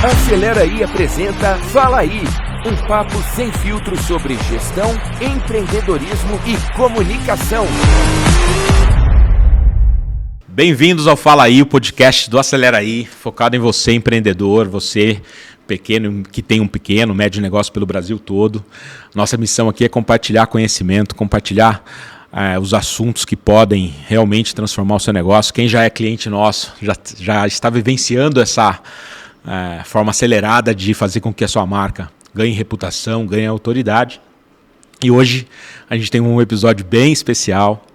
Acelera aí apresenta Fala Aí, um papo sem filtro sobre gestão, empreendedorismo e comunicação. Bem-vindos ao Fala Aí, o podcast do Acelera Aí, focado em você, empreendedor, você pequeno, que tem um pequeno, médio negócio pelo Brasil todo. Nossa missão aqui é compartilhar conhecimento, compartilhar os assuntos que podem realmente transformar o seu negócio. Quem já é cliente nosso, já está vivenciando essa forma acelerada de fazer com que a sua marca ganhe reputação, ganhe autoridade. E hoje a gente tem um episódio bem especial.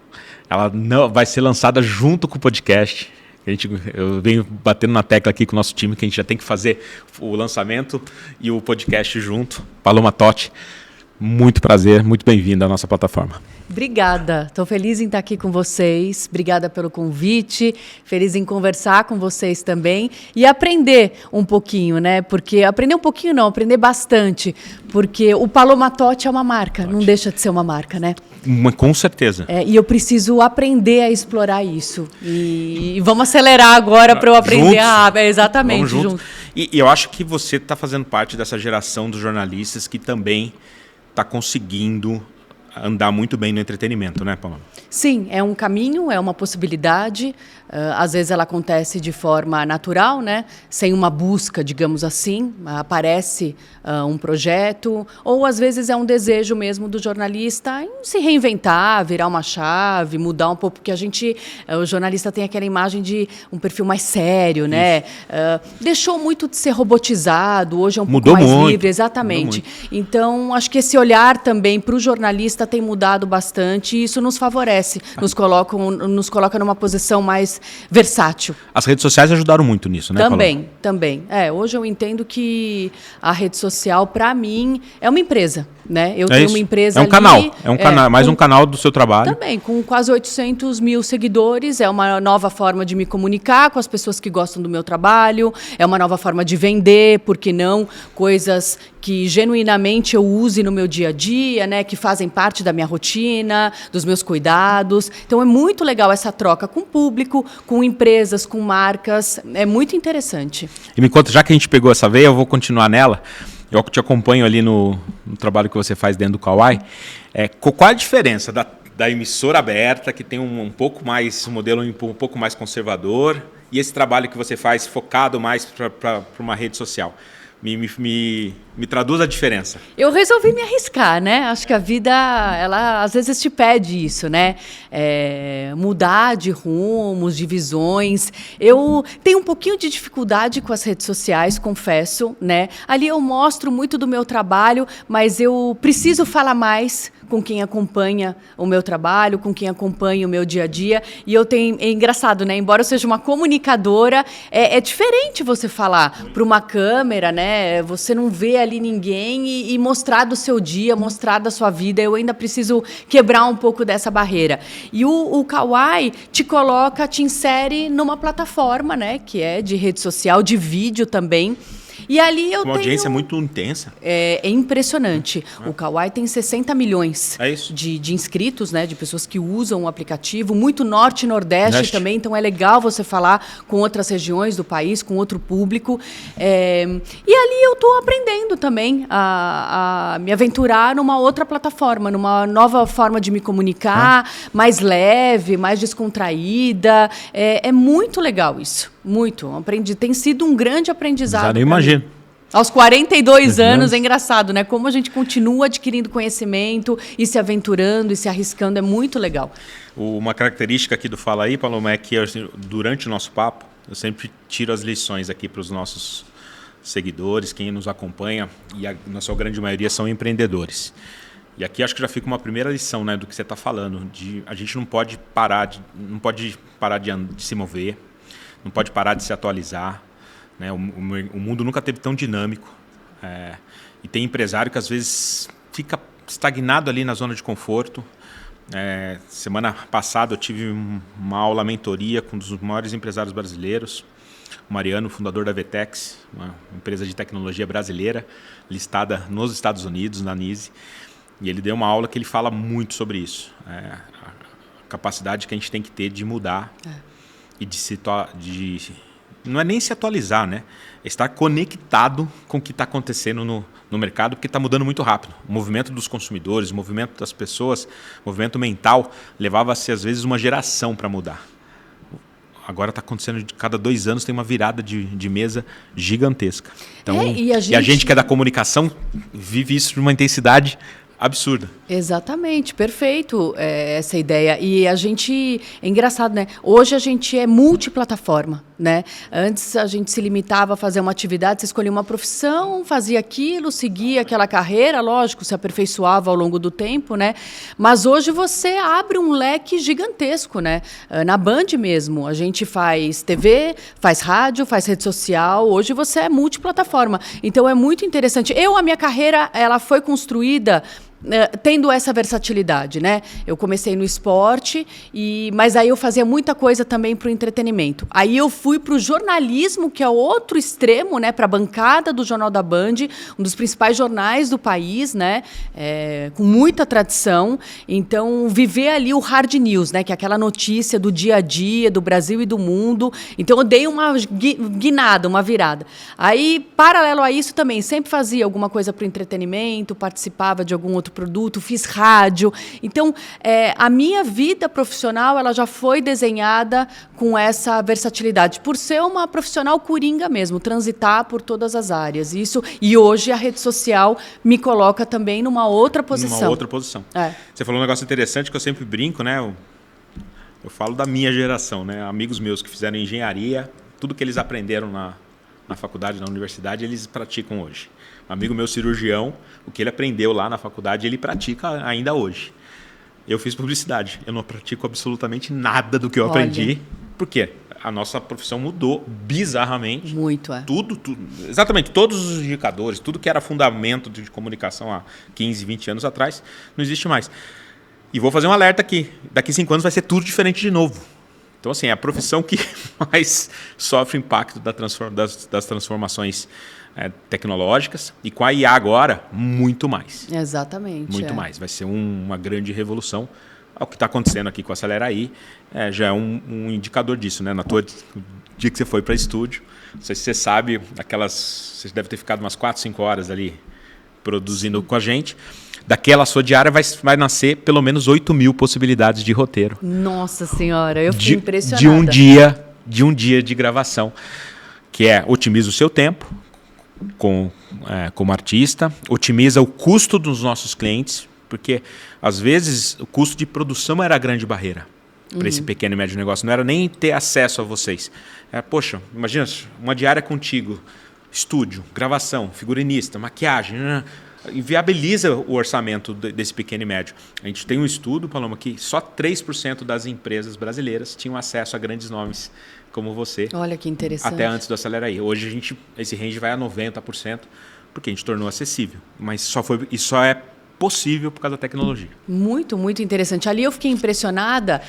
Ela vai ser lançada junto com o podcast. Eu venho batendo na tecla aqui com o nosso time que a gente já tem que fazer o lançamento e o podcast junto. Paloma Totti, muito prazer, muito bem-vinda à nossa plataforma. Obrigada, estou feliz em estar aqui com vocês, obrigada pelo convite, feliz em conversar com vocês também e aprender um pouquinho, né? Porque aprender um pouquinho não, aprender bastante, porque o Paloma Totti é uma marca, não deixa de ser uma marca, né? Com certeza. E eu preciso aprender a explorar isso. E vamos acelerar agora para eu aprender exatamente. Vamos juntos. E eu acho que você está fazendo parte dessa geração dos jornalistas que também está conseguindo andar muito bem no entretenimento, né, Paloma? Sim, é um caminho, é uma possibilidade. Às vezes ela acontece de forma natural, né? Sem uma busca, digamos assim. Aparece um projeto, ou às vezes é um desejo mesmo do jornalista em se reinventar, virar uma chave, mudar um pouco, porque o jornalista tem aquela imagem de um perfil mais sério, né? Deixou muito de ser robotizado, hoje é um pouco mais livre, exatamente. Então, acho que esse olhar também para o jornalista tem mudado bastante e isso nos favorece, nos coloca numa posição mais versátil. As redes sociais ajudaram muito nisso, né, Paloma? Também. Hoje eu entendo que a rede social, para mim, é uma empresa, né? Eu tenho uma empresa ali. Mais um canal do seu trabalho. Também, com quase 800 mil seguidores, é uma nova forma de me comunicar com as pessoas que gostam do meu trabalho, é uma nova forma de vender, por que não? Coisas que genuinamente eu use no meu dia a dia, né? Que fazem parte da minha rotina, dos meus cuidados. Então é muito legal essa troca com o público, com empresas, com marcas. É muito interessante. E me conta, já que a gente pegou essa veia, eu vou continuar nela. Eu te acompanho ali no trabalho que você faz dentro do Kawai. Qual a diferença da emissora aberta, que tem um modelo um pouco mais conservador, e esse trabalho que você faz focado mais para uma rede social? Me traduz a diferença. Eu resolvi me arriscar, né? Acho que a vida, ela às vezes te pede isso, né? Mudar de rumos, de visões. Eu tenho um pouquinho de dificuldade com as redes sociais, confesso, né? Ali eu mostro muito do meu trabalho, mas eu preciso falar mais com quem acompanha o meu trabalho, com quem acompanha o meu dia a dia. E é engraçado, né? Embora eu seja uma comunicadora, é diferente você falar para uma câmera, né? Você não vê ali ninguém e mostrar do seu dia, mostrar da sua vida. Eu ainda preciso quebrar um pouco dessa barreira. E o Kawai te insere numa plataforma, né? Que é de rede social, de vídeo também. E ali eu tenho... Uma audiência muito intensa. É impressionante. O Kawai tem 60 milhões de inscritos, né, de pessoas que usam o aplicativo. Muito norte e nordeste também, então é legal você falar com outras regiões do país, com outro público. E ali eu estou aprendendo também a me aventurar numa outra plataforma, numa nova forma de me comunicar, mais leve, mais descontraída. É muito legal isso. Muito. Tem sido um grande aprendizado. Já nem imagino. Aos 42 anos, é engraçado, né? Como a gente continua adquirindo conhecimento e se aventurando e se arriscando, é muito legal. Uma característica aqui do Fala Aí, Paloma, é que durante o nosso papo, eu sempre tiro as lições aqui para os nossos seguidores, quem nos acompanha, e na sua grande maioria são empreendedores. E aqui acho que já fica uma primeira lição, né, do que você está falando. A gente não pode parar de se mover, não pode parar de se atualizar, né? O mundo nunca teve tão dinâmico. E tem empresário que às vezes fica estagnado ali na zona de conforto. Semana passada eu tive uma aula mentoria com um dos maiores empresários brasileiros, o Mariano, fundador da Vetex, uma empresa de tecnologia brasileira, listada nos Estados Unidos, na NISE. E ele deu uma aula que ele fala muito sobre isso. A capacidade que a gente tem que ter de mudar e de não é nem se atualizar, né? É estar conectado com o que está acontecendo no mercado, porque está mudando muito rápido. O movimento dos consumidores, o movimento das pessoas, o movimento mental, levava-se às vezes uma geração para mudar. Agora está acontecendo, de cada 2 anos tem uma virada de mesa gigantesca. Então, e a gente que é da comunicação vive isso de uma intensidade absurda. Exatamente, perfeito essa ideia. E a gente, é engraçado, né? Hoje a gente é multiplataforma, né? Antes a gente se limitava a fazer uma atividade, você escolhia uma profissão, fazia aquilo, seguia aquela carreira, lógico, se aperfeiçoava ao longo do tempo, né? Mas hoje você abre um leque gigantesco, né? Na Band mesmo, a gente faz TV, faz rádio, faz rede social, hoje você é multiplataforma. Então é muito interessante. A minha carreira, ela foi construída tendo essa versatilidade, né? Eu comecei no esporte, mas aí eu fazia muita coisa também para o entretenimento. Aí eu fui para o jornalismo, que é o outro extremo, né? Para a bancada do Jornal da Band, um dos principais jornais do país, né? Com muita tradição. Então, viver ali o hard news, né? Que é aquela notícia do dia a dia, do Brasil e do mundo. Então, eu dei uma guinada, uma virada. Aí, paralelo a isso também, sempre fazia alguma coisa para o entretenimento, participava de algum outro produto, fiz rádio. Então, a minha vida profissional ela já foi desenhada com essa versatilidade, por ser uma profissional coringa mesmo, transitar por todas as áreas. E hoje a rede social me coloca também numa outra posição. Numa outra posição. Você falou um negócio interessante que eu sempre brinco, né? Eu falo da minha geração, né? Amigos meus que fizeram engenharia, tudo que eles aprenderam na faculdade, na universidade, eles praticam hoje. Um amigo meu cirurgião, o que ele aprendeu lá na faculdade, ele pratica ainda hoje. Eu fiz publicidade, eu não pratico absolutamente nada do que eu aprendi. Por quê? A nossa profissão mudou bizarramente. Muito, Tudo, exatamente, todos os indicadores, tudo que era fundamento de comunicação há 15, 20 anos atrás, não existe mais. E vou fazer um alerta aqui, daqui 5 anos vai ser tudo diferente de novo. Então, assim, é a profissão que mais sofre impacto das transformações tecnológicas, e com a IA agora, muito mais. Exatamente. Muito mais. Vai ser uma grande revolução. O que está acontecendo aqui com a Acelera AI já é um indicador disso, né? No dia que você foi para estúdio, não sei se você sabe, você deve ter ficado umas 4, 5 horas ali produzindo com a gente. Daquela sua diária vai nascer pelo menos 8.000 possibilidades de roteiro. Nossa Senhora, eu fiquei impressionada. De um dia de gravação, que otimiza o seu tempo como artista, otimiza o custo dos nossos clientes, porque às vezes o custo de produção era a grande barreira para esse pequeno e médio negócio. Não era nem ter acesso a vocês. Poxa, imagina uma diária contigo, estúdio, gravação, figurinista, maquiagem, inviabiliza o orçamento desse pequeno e médio. A gente tem um estudo, Paloma, que só 3% das empresas brasileiras tinham acesso a grandes nomes como você. Olha que interessante. Até antes do Acelera AI. Hoje esse range vai a 90%, porque a gente tornou acessível. Mas só é possível por causa da tecnologia. Muito, muito interessante. Ali eu fiquei impressionada.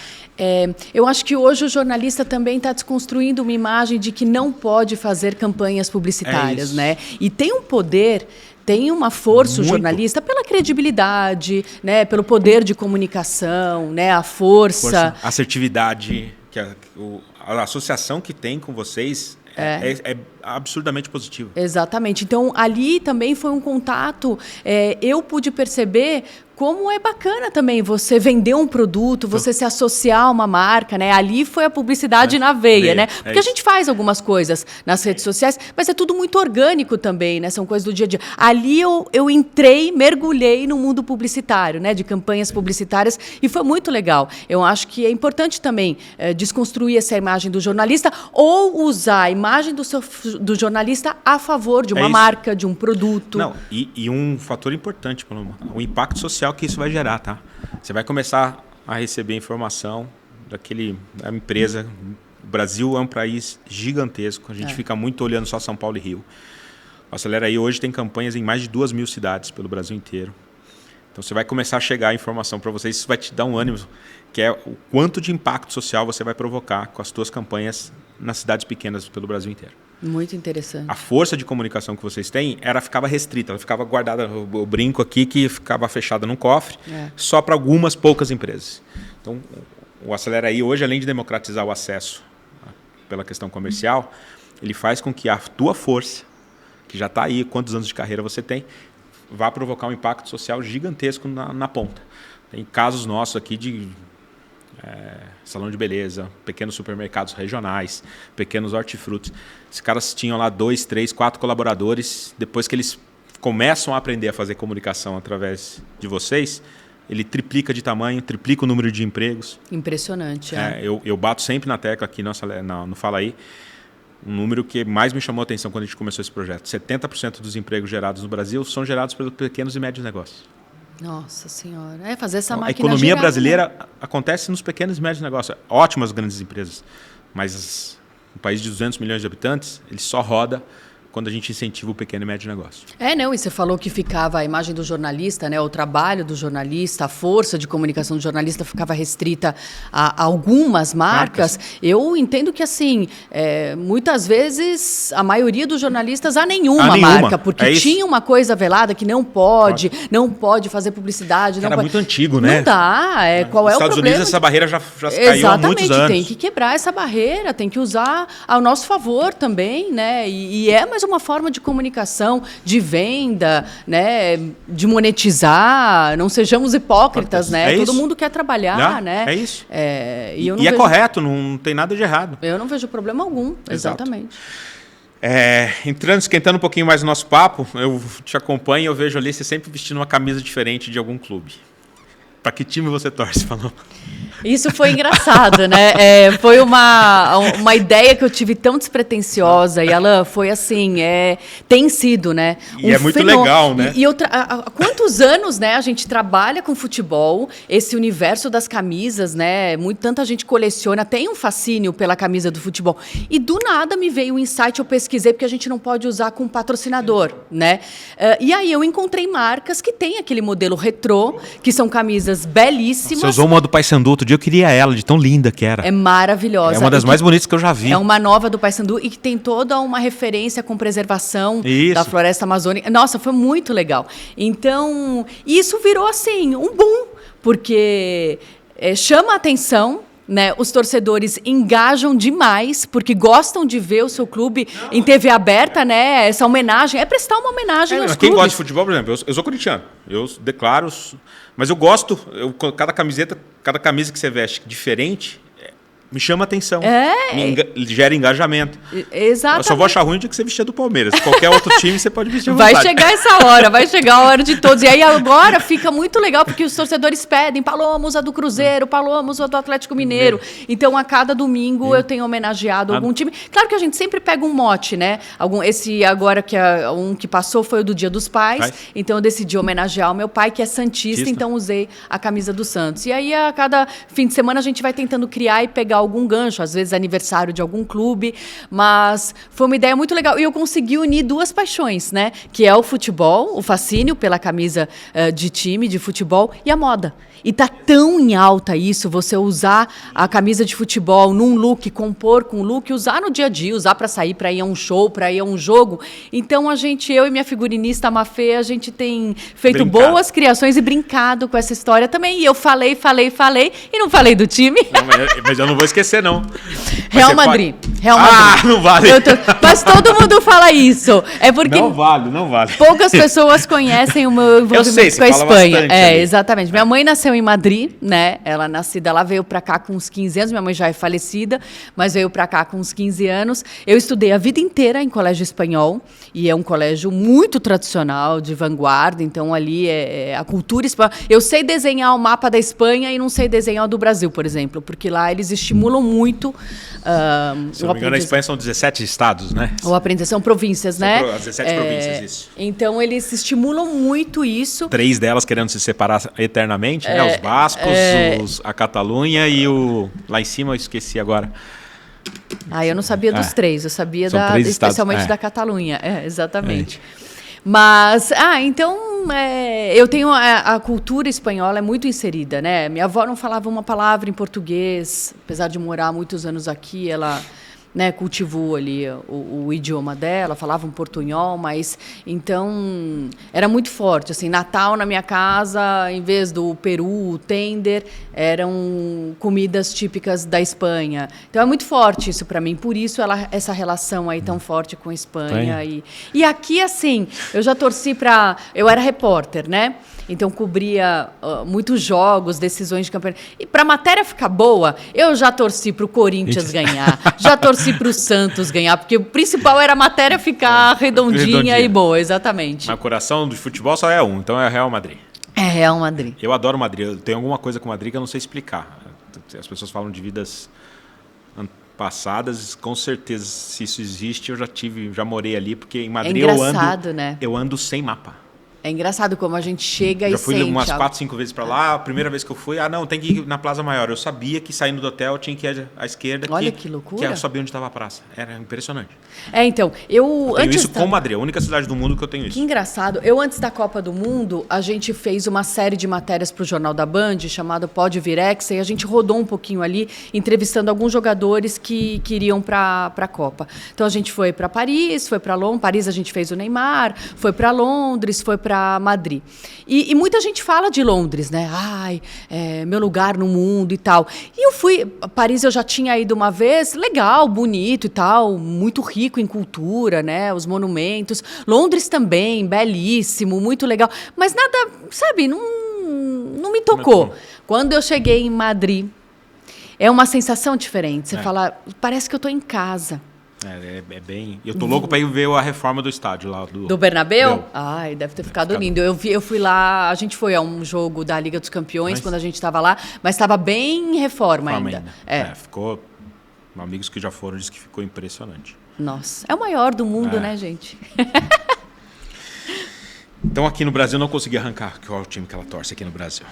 Eu acho que hoje o jornalista também está desconstruindo uma imagem de que não pode fazer campanhas publicitárias, né? E tem um poder, tem uma força o jornalista pela credibilidade, né? Pelo poder de comunicação, né? A força. Assertividade, que a associação que tem com vocês é absurdamente positivo. Exatamente. Então, ali também foi um contato. Eu pude perceber como é bacana também você vender um produto, você se associar a uma marca, né? Ali foi a publicidade na veia, né? Porque a gente faz algumas coisas nas redes sociais, mas é tudo muito orgânico também, né? São coisas do dia a dia. Ali eu entrei, mergulhei no mundo publicitário, né? De campanhas publicitárias, e foi muito legal. Eu acho que é importante também desconstruir essa imagem do jornalista ou usar a imagem do jornalista a favor de uma marca, de um produto. Não, e um fator importante, Paloma, o impacto social que isso vai gerar, tá? Você vai começar a receber informação da empresa. O Brasil é um país gigantesco, a gente fica muito olhando só São Paulo e Rio. O Acelera AI hoje tem campanhas em mais de 2.000 cidades pelo Brasil inteiro. Então você vai começar a chegar a informação para vocês, isso vai te dar um ânimo, que é o quanto de impacto social você vai provocar com as suas campanhas nas cidades pequenas pelo Brasil inteiro. Muito interessante. A força de comunicação que vocês têm, ficava restrita, ela ficava guardada, eu brinco aqui, que ficava fechada num cofre, só para algumas poucas empresas. Então, o Acelera AI hoje, além de democratizar o acesso pela questão comercial, ele faz com que a tua força, que já está aí, quantos anos de carreira você tem, vá provocar um impacto social gigantesco na ponta. Tem casos nossos aqui de salão de beleza, pequenos supermercados regionais, pequenos hortifrutis. Esses caras tinham lá 2, 3, 4 colaboradores. Depois que eles começam a aprender a fazer comunicação através de vocês, ele triplica de tamanho, triplica o número de empregos. Impressionante. Eu bato sempre na tecla aqui no Fala Aí. Um número que mais me chamou a atenção quando a gente começou esse projeto. 70% dos empregos gerados no Brasil são gerados pelos pequenos e médios negócios. Nossa Senhora. Fazer essa máquina A economia girar, brasileira, né? Acontece nos pequenos e médios negócios. Ótimas grandes empresas. Mas um país de 200 milhões de habitantes, ele só roda quando a gente incentiva o pequeno e médio negócio. Não, e você falou que ficava a imagem do jornalista, né, o trabalho do jornalista, a força de comunicação do jornalista ficava restrita a algumas marcas. Eu entendo que, assim, muitas vezes, a maioria dos jornalistas, há nenhuma marca, porque tinha uma coisa velada que não pode fazer publicidade. Era muito antigo, né? Não dá, qual é o problema? Nos Estados Unidos, essa barreira já caiu há muitos anos. Tem que quebrar essa barreira, tem que usar ao nosso favor também, né, e é mais uma forma de comunicação, de venda, né, de monetizar. Não sejamos hipócritas, né? Todo mundo quer trabalhar, né? É isso. E é correto, não tem nada de errado. Eu não vejo problema algum, exatamente. Esquentando um pouquinho mais o nosso papo, eu te acompanho e eu vejo ali você sempre vestindo uma camisa diferente de algum clube. Para que time você torce, falou? Isso foi engraçado, né? Foi uma ideia que eu tive tão despretensiosa. E, Alan, foi assim, tem sido, né? E é muito legal, né? Há quantos anos, né, a gente trabalha com futebol, esse universo das camisas, né? Tanta gente coleciona, tem um fascínio pela camisa do futebol. E do nada me veio o insight, eu pesquisei, porque a gente não pode usar com patrocinador, né? E aí eu encontrei marcas que têm aquele modelo retrô, que são camisas belíssimas. Você usou uma do Paysandu outro dia, eu queria ela, de tão linda que era. É maravilhosa. É uma das mais bonitas que eu já vi. É uma nova do Paysandu e que tem toda uma referência com preservação da floresta amazônica. Nossa, foi muito legal. Então, isso virou assim, um boom, porque chama a atenção, né? Os torcedores engajam demais, porque gostam de ver o seu clube em TV aberta, né? Essa homenagem, prestar uma homenagem aos quem clubes. gosta de futebol, por exemplo, eu sou corintiano, eu declaro, mas eu gosto, cada camisa que você veste diferente, me chama atenção, gera engajamento. Exatamente. Eu só vou achar ruim de que você vestir do Palmeiras. Qualquer outro time você pode vestir à vontade. Vai chegar a hora de todos. E aí agora fica muito legal, porque os torcedores pedem, Paloma, usa do Cruzeiro, Paloma, usa do Atlético Mineiro. Então, a cada domingo eu tenho homenageado algum time. Claro que a gente sempre pega um mote, né? Esse agora, um que passou foi o do Dia dos Pais. Então, eu decidi homenagear o meu pai, que é santista, então usei a camisa do Santos. E aí, a cada fim de semana, a gente vai tentando criar e pegar algum gancho, às vezes aniversário de algum clube, mas foi uma ideia muito legal. E eu consegui unir duas paixões, né? Que é o futebol, o fascínio pela camisa de time, de futebol, e a moda. E tá tão em alta isso, você usar a camisa de futebol num look, compor com look, usar no dia a dia, usar para sair, para ir a um show, para ir a um jogo. Então, eu e minha figurinista, a Mafê, a gente tem feito boas criações e brincado com essa história também. E eu falei e não falei do time. Não, mas eu não vou esquecer, não. Real Madrid. Real Madrid. Não vale. Mas todo mundo fala isso. É porque não vale. Poucas pessoas conhecem o meu envolvimento com a Espanha. Exatamente. Minha mãe nasceu em Madrid, né? Ela ela veio para cá com uns 15 anos. Minha mãe já é falecida, mas veio para cá com uns 15 anos. Eu estudei a vida inteira em colégio espanhol e é um colégio muito tradicional, de vanguarda. Então ali a cultura espanhola. Eu sei desenhar o mapa da Espanha e não sei desenhar o do Brasil, por exemplo, porque lá eles estimulam muito. Se não me engano, na Espanha são 17 estados, né? Ou são províncias, né? 17 províncias, isso. Então, eles estimulam muito isso. 3 delas querendo se separar eternamente, né? Os bascos, a Catalunha e lá em cima, eu esqueci agora. Eu não sabia dos 3, eu sabia especialmente da Catalunha. Exatamente. Mas, então, eu tenho a cultura espanhola é muito inserida, né? Minha avó não falava uma palavra em português, apesar de morar muitos anos aqui, ela né, cultivou ali o idioma dela, falava um portunhol, mas então era muito forte, assim, Natal na minha casa, em vez do peru, o tender, eram comidas típicas da Espanha. Então é muito forte isso para mim, por isso essa relação aí tão forte com a Espanha. E aqui, assim, eu já torci para... Eu era repórter, né? Então, cobria muitos jogos, decisões de campeonato. E para a matéria ficar boa, eu já torci para o Corinthians ganhar, já torci para o Santos ganhar, porque o principal era a matéria ficar redondinha e boa, exatamente. Mas o coração do futebol só é um, então é Real Madrid. É Real Madrid. Eu adoro Madrid. Eu tenho alguma coisa com Madrid que eu não sei explicar. As pessoas falam de vidas passadas, com certeza, se isso existe, eu já morei ali, porque em Madrid eu ando sem mapa. É engraçado como a gente chega já e fui sente... umas 4, 5 vezes para lá. A primeira vez que eu fui, tem que ir na Plaza Maior. Eu sabia que saindo do hotel tinha que ir à esquerda. Olha que loucura. Que eu sabia onde estava a praça. Era impressionante. Então, eu tenho isso com Madrid, a única cidade do mundo que eu tenho isso. Que engraçado. Eu, antes da Copa do Mundo, a gente fez uma série de matérias para o Jornal da Band, chamado Pode Virex, e a gente rodou um pouquinho ali, entrevistando alguns jogadores que iriam para a Copa. Então, a gente foi para Paris, foi para Londres. Paris a gente fez o Neymar, foi para Londres, foi para Madrid. E muita gente fala de Londres, né? Ai, meu lugar no mundo e tal. E eu fui... Paris eu já tinha ido uma vez, legal, bonito e tal, muito rico em cultura, né? Os monumentos. Londres também, belíssimo, muito legal. Mas nada, sabe, não me tocou. Quando eu cheguei em Madrid, é uma sensação diferente. Você fala, parece que eu estou em casa. É bem... Eu tô louco para ir ver a reforma do estádio lá. Do Bernabéu? Ai, deve ter ficado lindo. Eu fui lá, a gente foi a um jogo da Liga dos Campeões quando a gente estava lá, mas estava bem em reforma ainda. Ficou... Amigos que já foram dizem que ficou impressionante. Nossa, é o maior do mundo, né, gente? Então, aqui no Brasil, não consegui arrancar qual é o time que ela torce aqui no Brasil.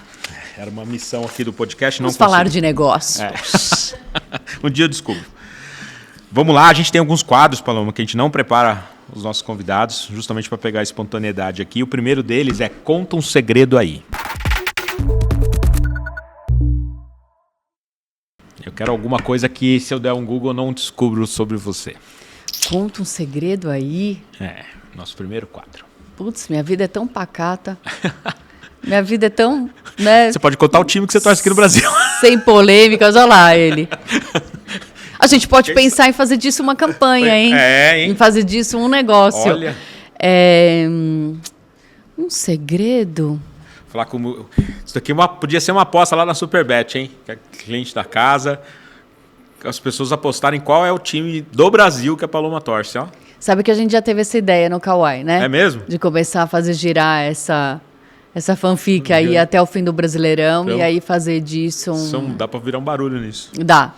Era uma missão aqui do podcast. Vamos falar de negócios. Um dia eu descubro. Vamos lá, a gente tem alguns quadros, Paloma, que a gente não prepara os nossos convidados, justamente para pegar a espontaneidade aqui. O primeiro deles é Conta um Segredo Aí. Eu quero alguma coisa que, se eu der um Google, eu não descubro sobre você. Conta um segredo aí? Nosso primeiro quadro. Putz, minha vida é tão pacata. Minha vida é tão... Né? Você pode contar o time que você torce aqui no Brasil. Sem polêmicas, olha lá ele. A gente pode pensar em fazer disso uma campanha, hein? Hein? Em fazer disso um negócio. Olha. Um segredo? Falar como... Isso aqui podia ser uma aposta lá na Superbet, hein? Que é cliente da casa. As pessoas apostarem qual é o time do Brasil que a Paloma torce, ó. Sabe que a gente já teve essa ideia no Kauai, né? É mesmo? De começar a fazer girar essa fanfic aí até o fim do Brasileirão, então, e aí fazer disso dá pra virar um barulho nisso. Dá.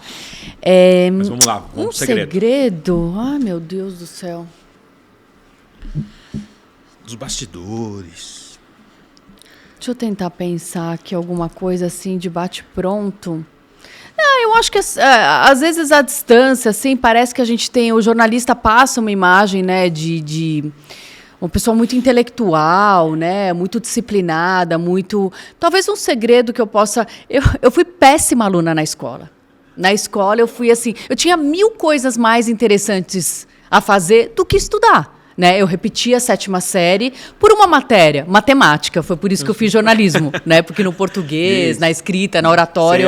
Mas vamos lá, vamos pro segredo. Segredo? Ai, meu Deus do céu. Dos bastidores. Deixa eu tentar pensar aqui alguma coisa assim de bate-pronto. Eu acho que às vezes a distância, assim, parece que a gente tem... O jornalista passa uma imagem, né, de uma pessoa muito intelectual, né, muito disciplinada, muito... Talvez um segredo que eu possa... Eu fui péssima aluna na escola. Na escola eu fui assim... Eu tinha 1000 coisas mais interessantes a fazer do que estudar. Né, eu repeti a 7ª série por uma matéria, matemática. Foi por isso que eu fiz jornalismo, né? Porque no português, na escrita, na oratória,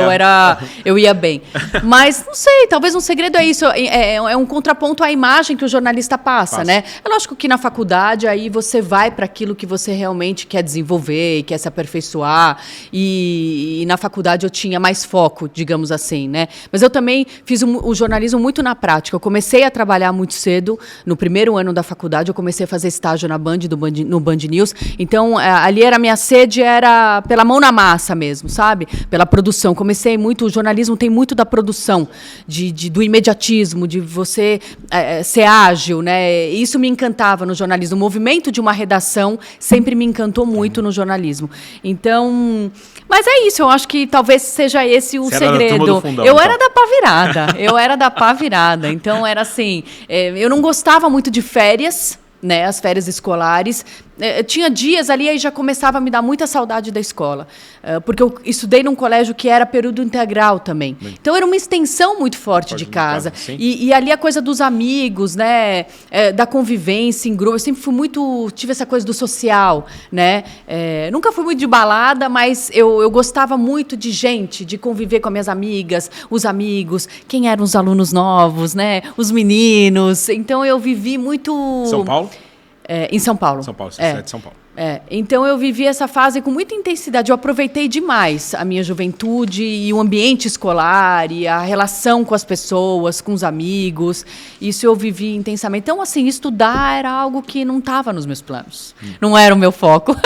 eu ia bem. Mas, não sei, talvez um segredo é isso. É um contraponto à imagem que o jornalista passa, né? É lógico que na faculdade, aí você vai para aquilo que você realmente quer desenvolver e quer se aperfeiçoar. E na faculdade eu tinha mais foco, digamos assim, né? Mas eu também fiz o jornalismo muito na prática. Eu comecei a trabalhar muito cedo, no primeiro ano da faculdade. Eu comecei a fazer estágio na Band, no Band News. Então, ali a minha sede era pela mão na massa mesmo, sabe? Pela produção. Comecei muito, o jornalismo tem muito da produção, do imediatismo, de você ser ágil, né? Isso me encantava no jornalismo. O movimento de uma redação sempre me encantou muito no jornalismo. Então, mas é isso, eu acho que talvez seja esse o segredo. Eu era da pá virada. Eu era da pá virada. Então, era assim, eu não gostava muito de férias, né, as férias escolares, Tinha dias ali, aí já começava a me dar muita saudade da escola. Porque eu estudei num colégio que era período integral também. Então era uma extensão muito forte de casa. E ali a coisa dos amigos, né? Da convivência em grupo. Eu sempre fui muito... Tive essa coisa do social, né? Nunca fui muito de balada, mas eu gostava muito de gente, de conviver com as minhas amigas, os amigos, quem eram os alunos novos, né? Os meninos. Então eu vivi muito... São Paulo? Em São Paulo. São Paulo, você é de São Paulo. Então eu vivi essa fase com muita intensidade. Eu aproveitei demais a minha juventude e o ambiente escolar e a relação com as pessoas, com os amigos. Isso eu vivi intensamente. Então, assim, estudar era algo que não estava nos meus planos. Não era o meu foco.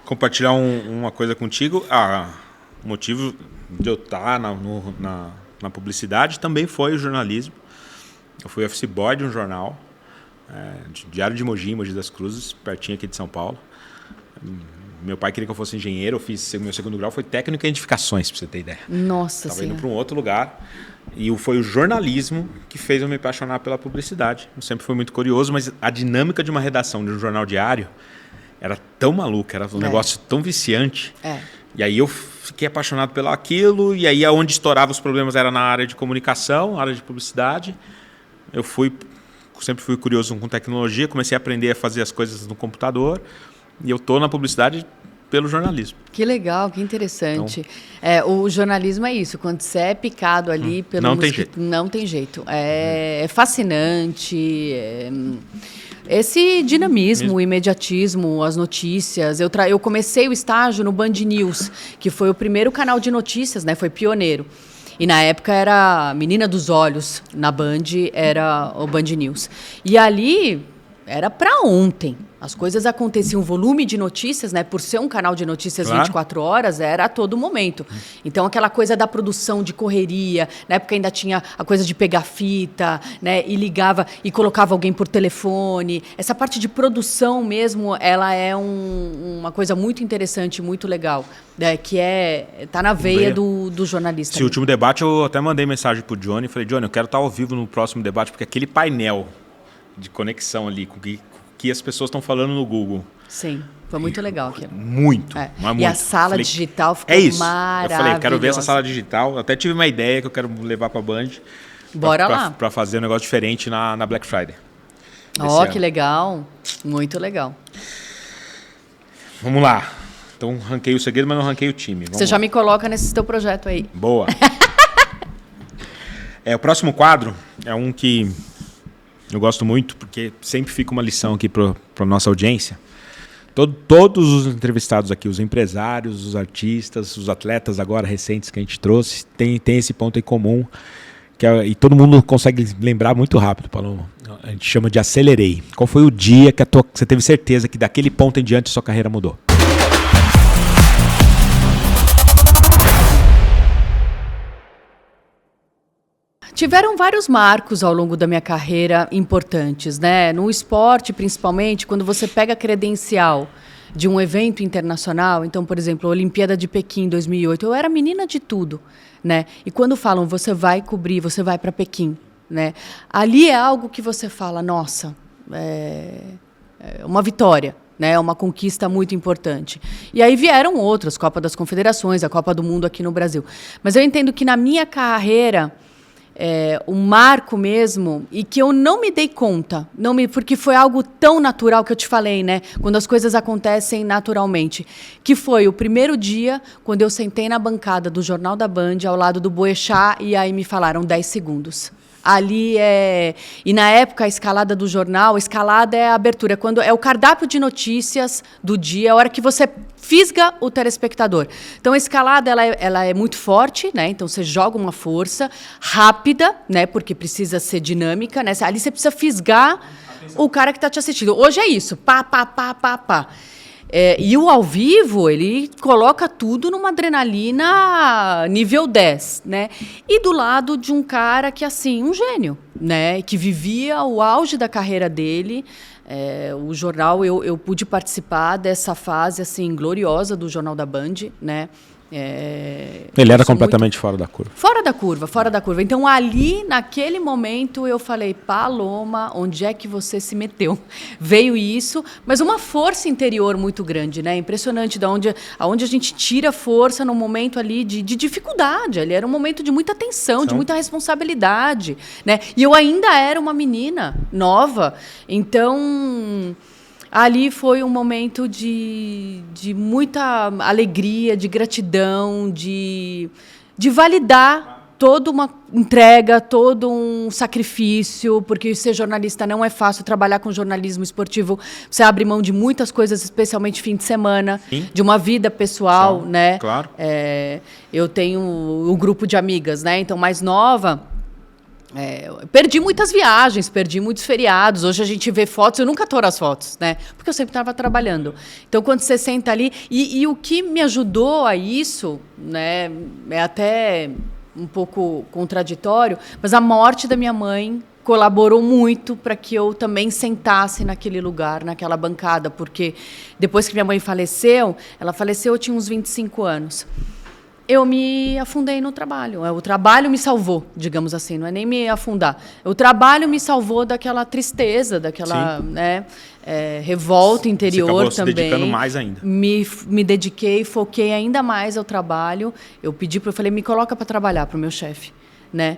Compartilhar uma coisa contigo. O motivo de eu estar na publicidade também foi o jornalismo. Eu fui office boy de um jornal. Diário de Mogi das Cruzes, pertinho aqui de São Paulo. Meu pai queria que eu fosse engenheiro, eu fiz meu segundo grau, foi técnico em edificações, para você ter ideia. Nossa Senhora. Estava indo para um outro lugar e foi o jornalismo que fez eu me apaixonar pela publicidade. Eu sempre fui muito curioso, mas a dinâmica de uma redação de um jornal diário era tão maluca, era um negócio tão viciante. E aí eu fiquei apaixonado pelo aquilo, e aí onde estourava os problemas era na área de comunicação, área de publicidade. Eu sempre fui curioso com tecnologia, comecei a aprender a fazer as coisas no computador e eu estou na publicidade pelo jornalismo. Que legal, que interessante. O jornalismo é isso, quando você é picado ali pelo não tem jeito. Não tem jeito. É fascinante. Esse dinamismo, o imediatismo, as notícias. Eu comecei o estágio no Band News, que foi o primeiro canal de notícias, né? Foi pioneiro. E na época era Menina dos Olhos, na Band, era o Band News. E ali era para ontem. As coisas aconteciam, o volume de notícias, né? Por ser um canal de notícias 24 horas, era a todo momento. Então, aquela coisa da produção de correria, na época ainda tinha a coisa de pegar fita, né? E ligava e colocava alguém por telefone. Essa parte de produção mesmo, ela é uma coisa muito interessante, muito legal, né? Que tá na veia do jornalista. Esse último debate, eu até mandei mensagem pro Johnny, falei, Johnny, eu quero estar ao vivo no próximo debate, porque aquele painel de conexão ali com que as pessoas estão falando no Google. Sim, foi muito legal aquilo. Muito. E a sala digital ficou maravilhosa. Eu falei, quero ver essa sala digital. Até tive uma ideia que eu quero levar para a Band. Bora lá. Para fazer um negócio diferente na Black Friday. Que legal. Muito legal. Vamos lá. Então, ranquei o segredo, mas não ranquei o time. Você já me coloca nesse teu projeto aí. Boa. O próximo quadro é um que eu gosto muito, porque sempre fica uma lição aqui para a nossa audiência. Todos os entrevistados aqui, os empresários, os artistas, os atletas agora recentes que a gente trouxe, tem esse ponto em comum, e todo mundo consegue lembrar muito rápido, Paulo. A gente chama de acelerei. Qual foi o dia que você teve certeza que daquele ponto em diante a sua carreira mudou? Tiveram vários marcos ao longo da minha carreira importantes, né? No esporte, principalmente, quando você pega a credencial de um evento internacional, então, por exemplo, a Olimpíada de Pequim 2008, eu era menina de tudo, né? E quando falam, você vai cobrir, você vai para Pequim, né? Ali é algo que você fala, nossa, é uma vitória, né? É uma conquista muito importante. E aí vieram outras, Copa das Confederações, a Copa do Mundo aqui no Brasil. Mas eu entendo que na minha carreira, um marco mesmo, e que eu não me dei conta, porque foi algo tão natural que eu te falei, né? Quando as coisas acontecem naturalmente, que foi o primeiro dia, quando eu sentei na bancada do Jornal da Band, ao lado do Boechat, e aí me falaram 10 segundos. Ali E na época, a escalada do jornal, a escalada é a abertura, quando é o cardápio de notícias do dia, a hora que você fisga o telespectador. Então, a escalada ela é muito forte, né? Então, você joga uma força rápida, né? Porque precisa ser dinâmica, né? Ali você precisa fisgar o cara que está te assistindo. Hoje é isso, pá, pá, pá, pá, pá. E o ao vivo, ele coloca tudo numa adrenalina nível 10, né? E do lado de um cara que, assim, um gênio, né? Que vivia o auge da carreira dele. O jornal, eu pude participar dessa fase, assim, gloriosa do Jornal da Band, né? Ele era completamente fora da curva. Fora da curva, fora da curva. Então, ali, naquele momento, eu falei, Paloma, onde é que você se meteu? Veio isso, mas uma força interior muito grande, né? Impressionante, aonde a gente tira força num momento ali de dificuldade. Ali era um momento de muita tensão, de muita responsabilidade, né? E eu ainda era uma menina nova, então... Ali foi um momento de muita alegria, de gratidão, de validar toda uma entrega, todo um sacrifício, porque ser jornalista não é fácil, trabalhar com jornalismo esportivo, você abre mão de muitas coisas, especialmente fim de semana, Sim. de uma vida pessoal, né? Claro. Eu tenho um grupo de amigas, né? Então, mais nova... perdi muitas viagens, perdi muitos feriados. Hoje a gente vê fotos, eu nunca atoro as fotos, né? Porque eu sempre estava trabalhando. Então, quando você senta ali... E o que me ajudou a isso, né? É até um pouco contraditório, mas a morte da minha mãe colaborou muito para que eu também sentasse naquele lugar, naquela bancada, porque depois que minha mãe faleceu, eu tinha uns 25 anos. Eu me afundei no trabalho. O trabalho me salvou, digamos assim, não é nem me afundar. O trabalho me salvou daquela tristeza, daquela, né, revolta interior também. Você acabou se dedicando mais ainda. Me dediquei, foquei ainda mais ao trabalho. Eu falei, me coloca para trabalhar para o meu chefe, né?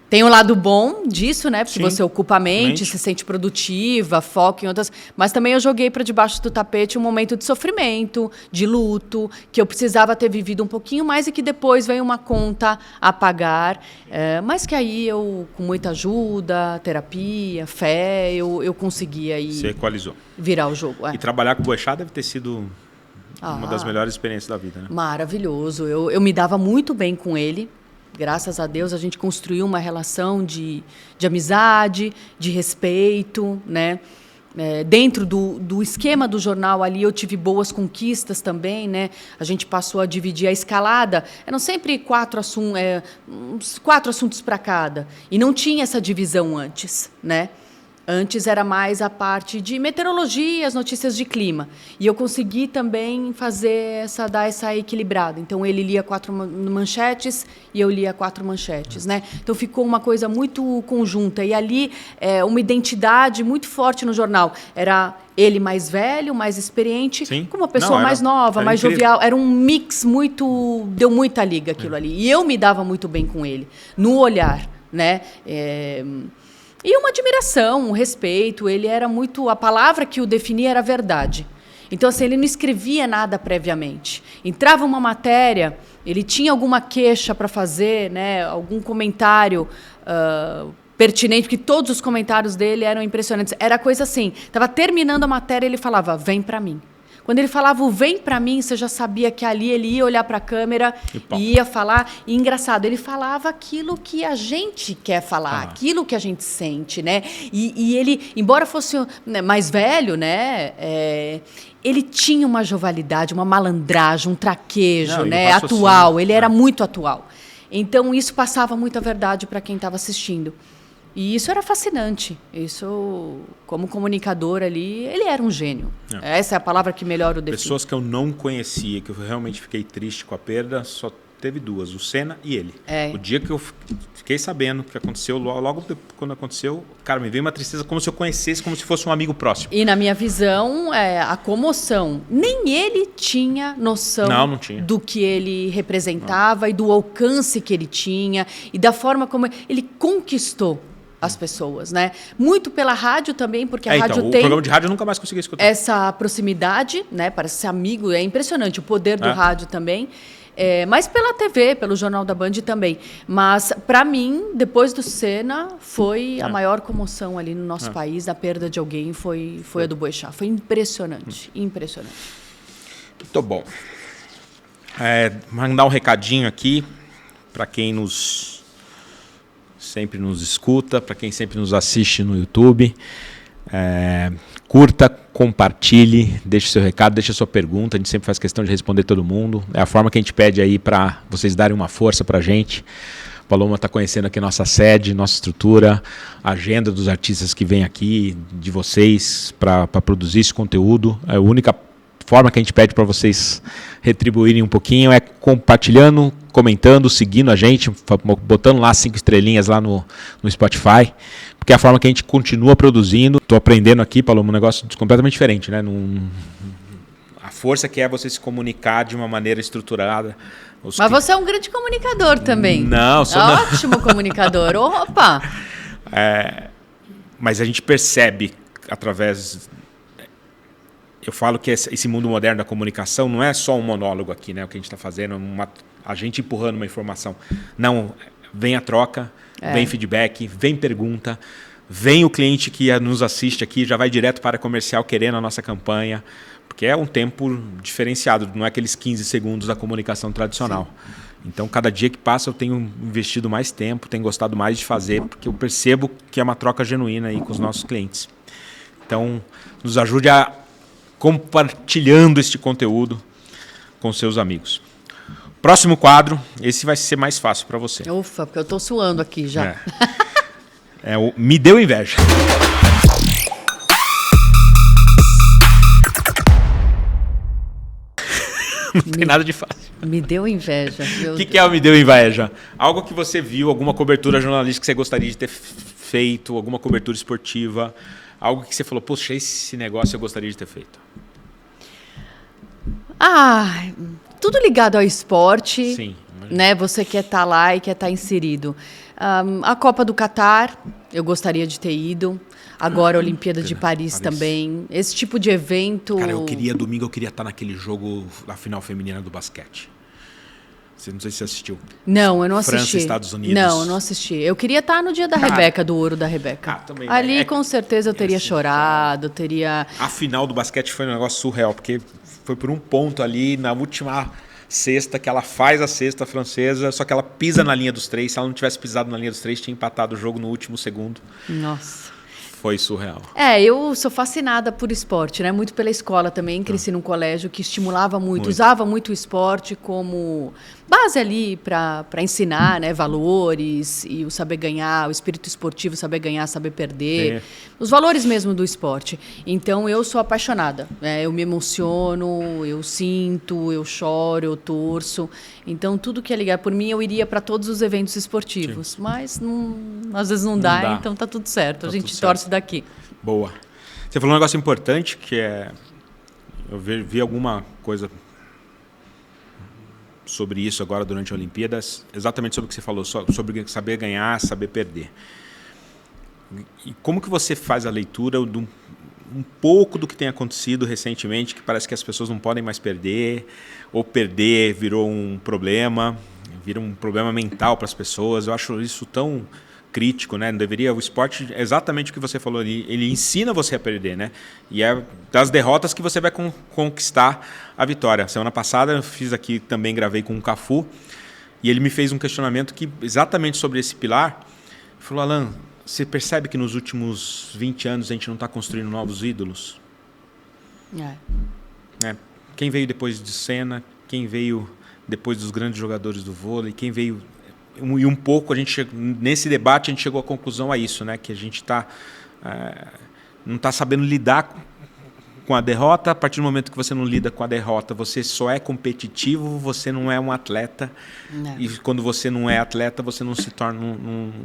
Tem um lado bom disso, né? Porque você ocupa a mente, se sente produtiva, foca em outras... Mas também eu joguei para debaixo do tapete um momento de sofrimento, de luto, que eu precisava ter vivido um pouquinho mais e que depois veio uma conta a pagar. Mas que aí eu, com muita ajuda, terapia, fé, eu consegui aí... Você equalizou. Virar o jogo. E trabalhar com o Boechat deve ter sido uma das melhores experiências da vida, né? Maravilhoso. Eu me dava muito bem com ele. Graças a Deus, a gente construiu uma relação de amizade, de respeito, né? Dentro do esquema do jornal ali, eu tive boas conquistas também, né? A gente passou a dividir a escalada. Eram sempre 4 assuntos para cada. E não tinha essa divisão antes, né? Antes era mais a parte de meteorologia, as notícias de clima. E eu consegui também dar essa equilibrada. Então, ele lia 4 manchetes e eu lia 4 manchetes, né? Então, ficou uma coisa muito conjunta. E ali, uma identidade muito forte no jornal. Era ele mais velho, mais experiente, com uma pessoa mais nova, mais jovial. Era um mix muito... Deu muita liga aquilo ali. E eu me dava muito bem com ele, no olhar, né? E uma admiração, um respeito. Ele era muito... A palavra que o definia era verdade. Então, assim, ele não escrevia nada previamente. Entrava uma matéria, ele tinha alguma queixa para fazer, né? Algum comentário pertinente, porque todos os comentários dele eram impressionantes. Era coisa assim, estava terminando a matéria, ele falava, vem para mim. Quando ele falava o vem para mim, você já sabia que ali ele ia olhar para a câmera e ia falar. E engraçado, ele falava aquilo que a gente quer falar, aquilo que a gente sente, né? E ele, embora fosse mais velho, né? Ele tinha uma jovialidade, uma malandragem, um traquejo, né? Atual. Ele era muito atual. Então, isso passava muita verdade para quem estava assistindo. E isso era fascinante. Isso, como comunicador ali, ele era um gênio. Essa é a palavra que melhor o define. Pessoas que eu não conhecia, que eu realmente fiquei triste com a perda, só teve 2, o Senna e ele. O dia que eu fiquei sabendo que aconteceu, logo quando aconteceu, cara, me veio uma tristeza como se eu conhecesse, como se fosse um amigo próximo. E na minha visão, a comoção, nem ele tinha noção não tinha. Do que ele representava e do alcance que ele tinha e da forma como ele conquistou as pessoas, né? Muito pela rádio também, porque a rádio tem... O programa de rádio eu nunca mais consegui escutar. Essa proximidade, né? Parece ser amigo, é impressionante o poder do rádio também. Mas pela TV, pelo Jornal da Band também. Mas, para mim, depois do Senna, foi a maior comoção ali no nosso país. A perda de alguém foi a do Boechat. Foi impressionante, impressionante. Muito bom. Mandar um recadinho aqui para quem sempre nos escuta, para quem sempre nos assiste no YouTube. Curta, compartilhe, deixe seu recado, deixe sua pergunta. A gente sempre faz questão de responder todo mundo. É a forma que a gente pede aí para vocês darem uma força para a gente. A Paloma está conhecendo aqui nossa sede, nossa estrutura, a agenda dos artistas que vêm aqui, de vocês, para produzir esse conteúdo. É a única forma que a gente pede para vocês retribuírem um pouquinho é compartilhando, comentando, seguindo a gente, botando lá 5 estrelinhas lá no Spotify, porque é a forma que a gente continua produzindo. Estou aprendendo aqui, Paulo, um negócio completamente diferente, né? A força que é você se comunicar de uma maneira estruturada. Mas você é um grande comunicador também. Não, sou não. Ótimo comunicador. Opa! Mas a gente percebe através... Eu falo que esse mundo moderno da comunicação não é só um monólogo aqui, né? O que a gente está fazendo, a gente empurrando uma informação. Não, vem a troca, vem feedback, vem pergunta, vem o cliente que nos assiste aqui, já vai direto para comercial querendo a nossa campanha, porque é um tempo diferenciado, não é aqueles 15 segundos da comunicação tradicional. Sim. Então, cada dia que passa, eu tenho investido mais tempo, tenho gostado mais de fazer, porque eu percebo que é uma troca genuína aí com os nossos clientes. Então, nos ajude a compartilhando este conteúdo com seus amigos. Próximo quadro, esse vai ser mais fácil para você. Ufa, porque eu estou suando aqui já. É o Me Deu Inveja. Não tem nada de fácil. Me deu inveja. O que é o Me Deu Inveja? Algo que você viu, alguma cobertura jornalística que você gostaria de ter feito, alguma cobertura esportiva, algo que você falou, poxa, esse negócio eu gostaria de ter feito. Tudo ligado ao esporte. Sim. Né? Você quer estar lá e quer estar inserido. A Copa do Catar, eu gostaria de ter ido. Agora a Olimpíada de Paris também. Esse tipo de evento... Cara, domingo eu queria estar naquele jogo, na final feminina do basquete. Não sei se você assistiu. Não, eu não assisti. França, Estados Unidos. Não, eu não assisti. Eu queria estar no dia da Rebeca, do ouro da Rebeca. Também. Ali, com certeza, eu teria chorado, teria... A final do basquete foi um negócio surreal, porque foi por um ponto ali, na última cesta, que ela faz a cesta francesa, só que ela pisa na linha dos 3. Se ela não tivesse pisado na linha dos 3, tinha empatado o jogo no último segundo. Nossa. Foi surreal. Eu sou fascinada por esporte, né? Muito pela escola também. Cresci num colégio que estimulava muito, usava muito o esporte como base ali para ensinar, né? Valores e o saber ganhar, o espírito esportivo, saber ganhar, saber perder. Os valores mesmo do esporte. Então, eu sou apaixonada. Eu me emociono, eu sinto, eu choro, eu torço. Então, tudo que é ligado por mim, eu iria para todos os eventos esportivos. Sim. Mas às vezes não dá, então tá tudo certo. A gente torce daqui. Boa. Você falou um negócio importante, que é... Eu vi alguma coisa sobre isso agora durante a Olimpíadas, exatamente sobre o que você falou, sobre saber ganhar, saber perder. E como que você faz a leitura de um pouco do que tem acontecido recentemente, que parece que as pessoas não podem mais perder, ou perder virou um problema, vira um problema mental para as pessoas. Eu acho isso tão crítico, né? Não deveria, o esporte, exatamente o que você falou ali, ele ensina você a perder, né? E é das derrotas que você vai conquistar a vitória. Semana passada eu fiz aqui, também gravei com o Cafu, e ele me fez um questionamento que exatamente sobre esse pilar. Ele falou: Alan, você percebe que nos últimos 20 anos a gente não está construindo novos ídolos? Quem veio depois de Senna, quem veio depois dos grandes jogadores do vôlei, quem veio... E um pouco, nesse debate, a gente chegou à conclusão a isso, né? Que a gente não está sabendo lidar com a derrota. A partir do momento que você não lida com a derrota, você só é competitivo, você não é um atleta. Não. E quando você não é atleta, você não se torna...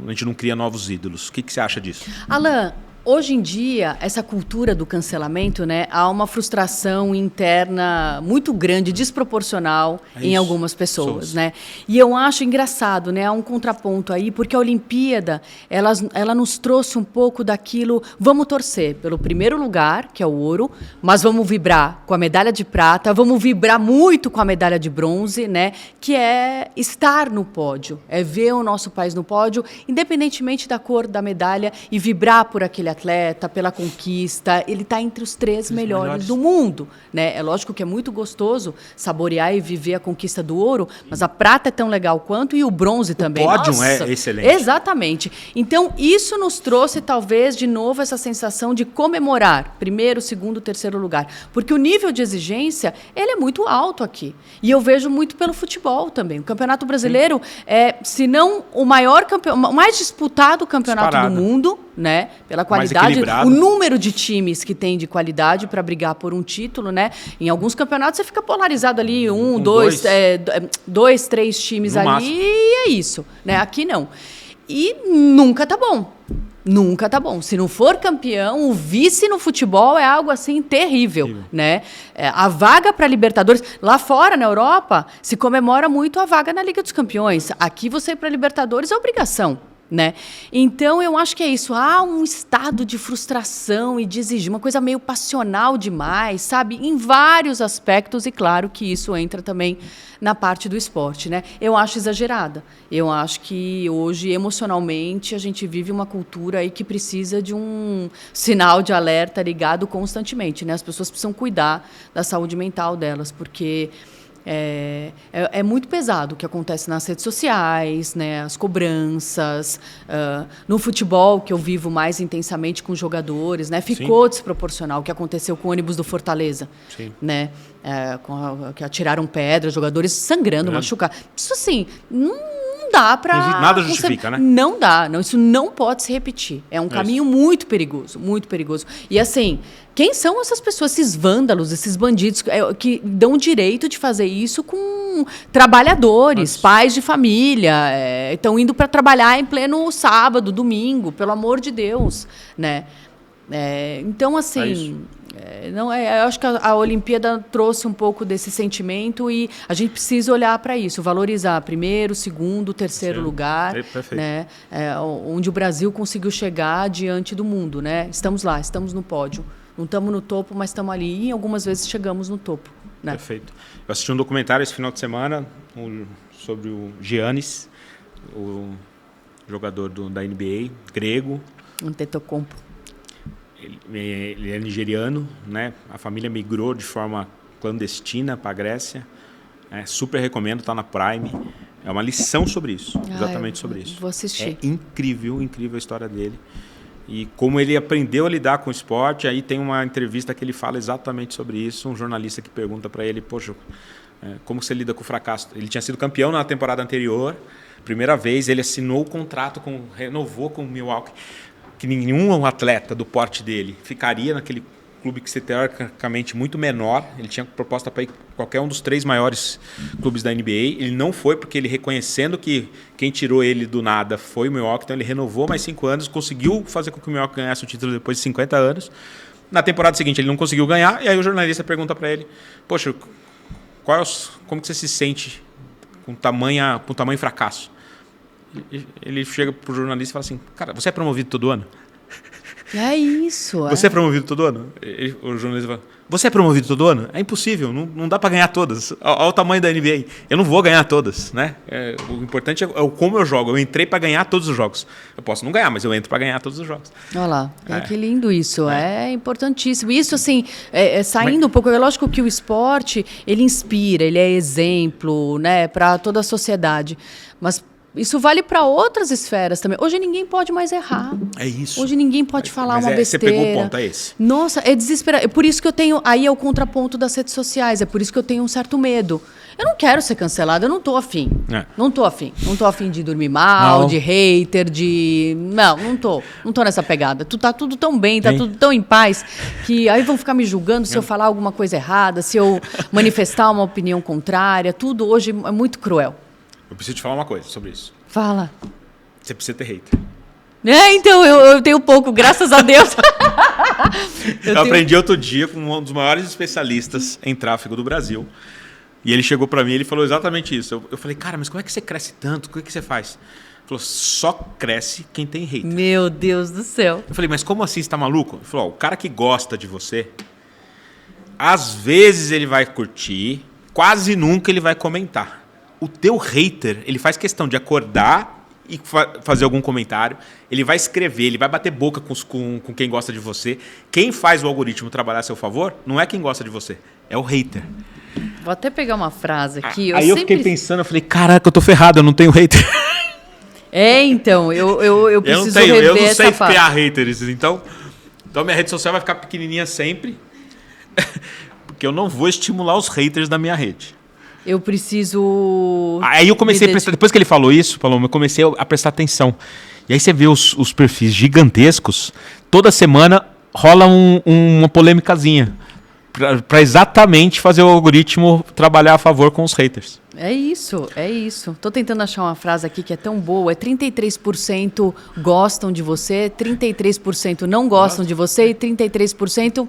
a gente não cria novos ídolos. O que você acha disso? Alan, hoje em dia, essa cultura do cancelamento, né, há uma frustração interna muito grande, desproporcional em algumas pessoas, né? E eu acho engraçado, né, há um contraponto aí, porque a Olimpíada, ela nos trouxe um pouco daquilo, vamos torcer pelo primeiro lugar, que é o ouro, mas vamos vibrar com a medalha de prata, vamos vibrar muito com a medalha de bronze, né, que é estar no pódio, é ver o nosso país no pódio, independentemente da cor da medalha, e vibrar por aquele atleta, pela conquista, ele está entre os 3 melhores do mundo, né? É lógico que é muito gostoso saborear e viver a conquista do ouro, mas a prata é tão legal quanto e o bronze também. O pódio é excelente. Exatamente. Então, isso nos trouxe, talvez, de novo, essa sensação de comemorar primeiro, segundo, terceiro lugar, porque o nível de exigência, ele é muito alto aqui. E eu vejo muito pelo futebol também. O Campeonato Brasileiro é, se não o maior campeonato, o mais disputado campeonato do mundo, né? Pela qualidade, o número de times que tem de qualidade para brigar por um título, né? Em alguns campeonatos você fica polarizado ali, dois, três times no ali máximo. E é isso, né? Aqui não. E nunca tá bom. Nunca tá bom. Se não for campeão, o vice no futebol é algo assim terrível, né? A vaga para Libertadores, lá fora na Europa, se comemora muito a vaga na Liga dos Campeões. Aqui você ir para Libertadores é obrigação, né? Então eu acho que é isso. Há um estado de frustração e de exigir, uma coisa meio passional demais, sabe? Em vários aspectos, e claro que isso entra também na parte do esporte, né? Eu acho exagerada. Eu acho que hoje, emocionalmente, a gente vive uma cultura aí que precisa de um sinal de alerta ligado constantemente, né? As pessoas precisam cuidar da saúde mental delas, porque é muito pesado o que acontece nas redes sociais, né? As cobranças. No futebol, que eu vivo mais intensamente com jogadores, né? Ficou desproporcional o que aconteceu com o ônibus do Fortaleza. Sim. Né? Que atiraram pedras, jogadores sangrando, machucados. Isso assim, não dá para... Nada justifica, né? Não dá. Não, isso não pode se repetir. É um caminho muito perigoso, muito perigoso. E assim, quem são essas pessoas, esses vândalos, esses bandidos que dão o direito de fazer isso com trabalhadores, pais de família, estão indo para trabalhar em pleno sábado, domingo, pelo amor de Deus, né? Então, assim... eu acho que a Olimpíada trouxe um pouco desse sentimento e a gente precisa olhar para isso, valorizar primeiro, segundo, terceiro lugar, né? Onde o Brasil conseguiu chegar diante do mundo, né? Estamos lá, estamos no pódio. Não estamos no topo, mas estamos ali e algumas vezes chegamos no topo, né? Perfeito. Eu assisti um documentário esse final de semana sobre o Giannis, o jogador da NBA, grego. Antetokounmpo. Ele é nigeriano, né? A família migrou de forma clandestina para a Grécia. Super recomendo, está na Prime. É uma lição sobre isso, exatamente sobre isso. Vou assistir. É incrível a história dele. E como ele aprendeu a lidar com o esporte. Aí tem uma entrevista que ele fala exatamente sobre isso. Um jornalista que pergunta para ele, poxa, como você lida com o fracasso? Ele tinha sido campeão na temporada anterior. Primeira vez, ele assinou o contrato, renovou com o Milwaukee. Que nenhum atleta do porte dele ficaria naquele clube que, teoricamente, muito menor. Ele tinha proposta para ir qualquer um dos 3 maiores clubes da NBA. Ele não foi porque ele, reconhecendo que quem tirou ele do nada foi o Milwaukee, então ele renovou mais 5 anos, conseguiu fazer com que o Milwaukee ganhasse o título depois de 50 anos. Na temporada seguinte ele não conseguiu ganhar, e aí o jornalista pergunta para ele, poxa, como que você se sente com tamanho fracasso? Ele chega pro jornalista e fala assim, cara, você é promovido todo ano? É isso. Você é promovido todo ano? O jornalista fala, você é promovido todo ano? É impossível, não dá para ganhar todas. Olha o tamanho da NBA. Eu não vou ganhar todas, né? O importante é como eu jogo. Eu entrei para ganhar todos os jogos. Eu posso não ganhar, mas eu entro para ganhar todos os jogos. Olha lá, que lindo isso. É importantíssimo. Isso, assim, saindo um pouco... É lógico que o esporte, ele inspira, ele é exemplo, né, para toda a sociedade. Mas... isso vale para outras esferas também. Hoje ninguém pode mais errar. É isso. Hoje ninguém pode falar uma besteira. Você pegou o ponto, é esse. Nossa, é desesperado. É por isso que eu tenho... Aí é o contraponto das redes sociais. É por isso que eu tenho um certo medo. Eu não quero ser cancelada, eu não tô afim. Não tô afim. Não tô afim de dormir mal, de hater, de... Não tô. Não tô nessa pegada. Tá tudo tão bem, tá tudo tão em paz, que aí vão ficar me julgando se eu falar alguma coisa errada, se eu manifestar uma opinião contrária. Tudo hoje é muito cruel. Eu preciso te falar uma coisa sobre isso. Fala. Você precisa ter hater. Então, eu tenho pouco, graças a Deus. eu aprendi outro dia com um dos maiores especialistas em tráfego do Brasil. E ele chegou para mim e ele falou exatamente isso. Eu falei, cara, mas como é que você cresce tanto? O que você faz? Ele falou, só cresce quem tem hater. Meu Deus do céu. Eu falei, mas como assim, você tá maluco? Ele falou, o cara que gosta de você, às vezes ele vai curtir, quase nunca ele vai comentar. O teu hater, ele faz questão de acordar e fazer algum comentário, ele vai escrever, ele vai bater boca com quem gosta de você. Quem faz o algoritmo trabalhar a seu favor não é quem gosta de você, é o hater. Vou até pegar uma frase aqui. Eu fiquei pensando, eu falei, caraca, eu tô ferrado, eu não tenho hater. Então, eu preciso rever eu não sei essa criar haters, então minha rede social vai ficar pequenininha sempre, porque eu não vou estimular os haters da minha rede. Eu preciso... Aí eu comecei a prestar... Depois que ele falou isso, Paloma, eu comecei a prestar atenção. E aí você vê os perfis gigantescos, toda semana rola uma polêmicazinha. Para exatamente fazer o algoritmo trabalhar a favor com os haters. É isso. Tô tentando achar uma frase aqui que é tão boa. É 33% gostam de você, 33% não gostam de você e 33%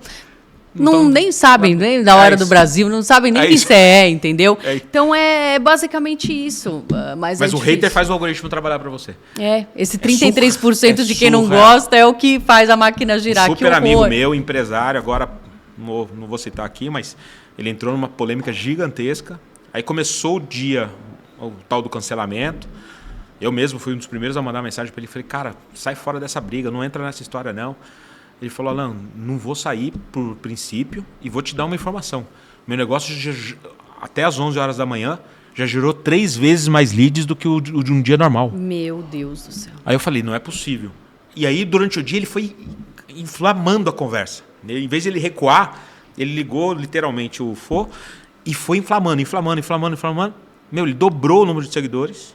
nem sabem nem da hora do Brasil, não sabem nem quem você é, entendeu? Então é basicamente isso. Mas o hater faz o algoritmo trabalhar para você. Esse 33% de quem não gosta é o que faz a máquina girar. Super amigo meu, empresário, agora... Não vou citar aqui, mas ele entrou numa polêmica gigantesca. Aí começou o tal do cancelamento. Eu mesmo fui um dos primeiros a mandar mensagem para ele. Falei, cara, sai fora dessa briga, não entra nessa história não. Ele falou, Alan, não vou sair por princípio e vou te dar uma informação. Meu negócio, até às 11 horas da manhã, já gerou 3 vezes mais leads do que o de um dia normal. Meu Deus do céu. Aí eu falei, não é possível. E aí, durante o dia, ele foi inflamando a conversa. Em vez de ele recuar, ele ligou literalmente o FO e foi inflamando. Meu, ele dobrou o número de seguidores.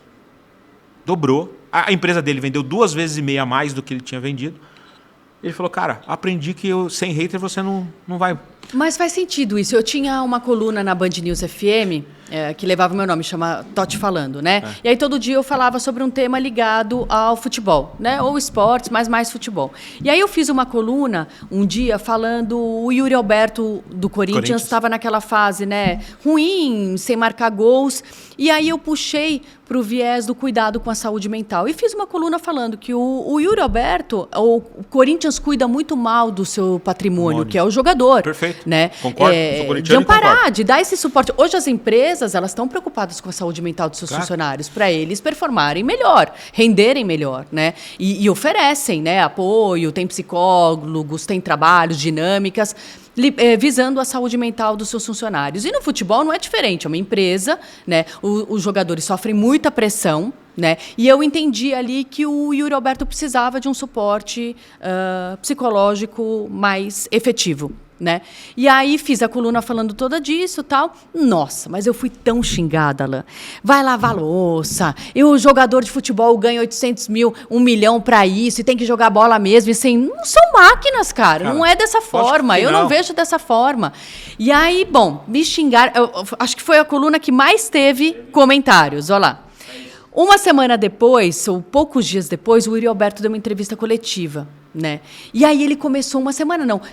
Dobrou. A empresa dele vendeu 2,5 vezes a mais do que ele tinha vendido. Ele falou, cara, aprendi que sem hater você não vai... Mas faz sentido isso. Eu tinha uma coluna na Band News FM que levava o meu nome, chama Totti Falando, né? E aí todo dia eu falava sobre um tema ligado ao futebol, né? Ou esportes, mas mais futebol. E aí eu fiz uma coluna um dia falando o Yuri Alberto do Corinthians estava naquela fase, né? Ruim, sem marcar gols. E aí eu puxei para o viés do cuidado com a saúde mental. E fiz uma coluna falando que o Yuri Alberto, o Corinthians cuida muito mal do seu patrimônio, que é o jogador. Perfeito. Né? Concordo. De amparar, de dar esse suporte. Hoje as empresas, elas estão preocupadas com a saúde mental dos seus funcionários para eles performarem melhor, renderem melhor, né? E oferecem, né, apoio, tem psicólogos, tem trabalhos, dinâmicas, visando a saúde mental dos seus funcionários. E no futebol não é diferente, é uma empresa, né? Os jogadores sofrem muita pressão, né? E eu entendi ali que o Yuri Alberto precisava de um suporte psicológico mais efetivo. Né? E aí fiz a coluna falando toda disso e tal. Nossa, mas eu fui tão xingada, Alan. Vai lavar louça. E o jogador de futebol ganha 800 mil, 1 milhão pra isso e tem que jogar bola mesmo. E assim, não são máquinas, cara. Não é dessa forma. Eu não vejo dessa forma. E aí, bom, me xingaram. Eu acho que foi a coluna que mais teve comentários. Olha lá. Uma semana depois, ou poucos dias depois, o Yuri Alberto deu uma entrevista coletiva, né? E aí ele começou,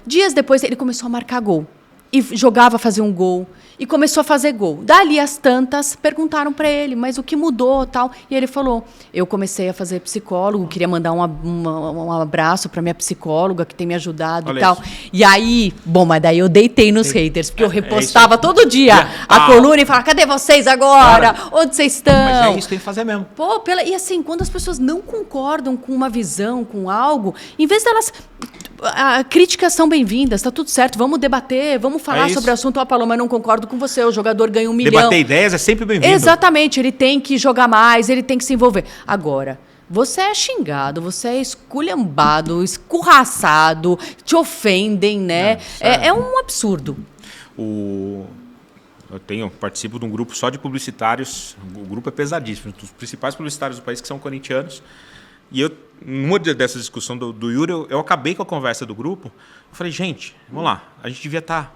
dias depois ele começou a marcar gol. E jogava, fazia um gol. E começou a fazer gol. Dali as tantas, perguntaram para ele, mas o que mudou, tal? E ele falou, eu comecei a fazer psicólogo, queria mandar um abraço para minha psicóloga, que tem me ajudado e tal. Isso. E aí, mas daí eu deitei nos haters, porque eu repostava todo dia a coluna e falava, cadê vocês agora? Onde vocês estão? Mas é isso que tem que fazer mesmo. E assim, quando as pessoas não concordam com uma visão, com algo, em vez delas... críticas são bem-vindas, tá tudo certo, vamos debater, vamos falar sobre o assunto. Paloma, eu não concordo com você, o jogador ganha 1 milhão. Debater ideias é sempre bem-vindo. Exatamente, ele tem que jogar mais, ele tem que se envolver. Agora, você é xingado, você é esculhambado, escorraçado, te ofendem, né? É um absurdo. Eu participo de um grupo só de publicitários, o grupo é pesadíssimo, dos principais publicitários do país que são corintianos. E eu, numa dessas discussões do Yuri, eu acabei com a conversa do grupo. Eu falei, gente, vamos lá, a gente devia estar...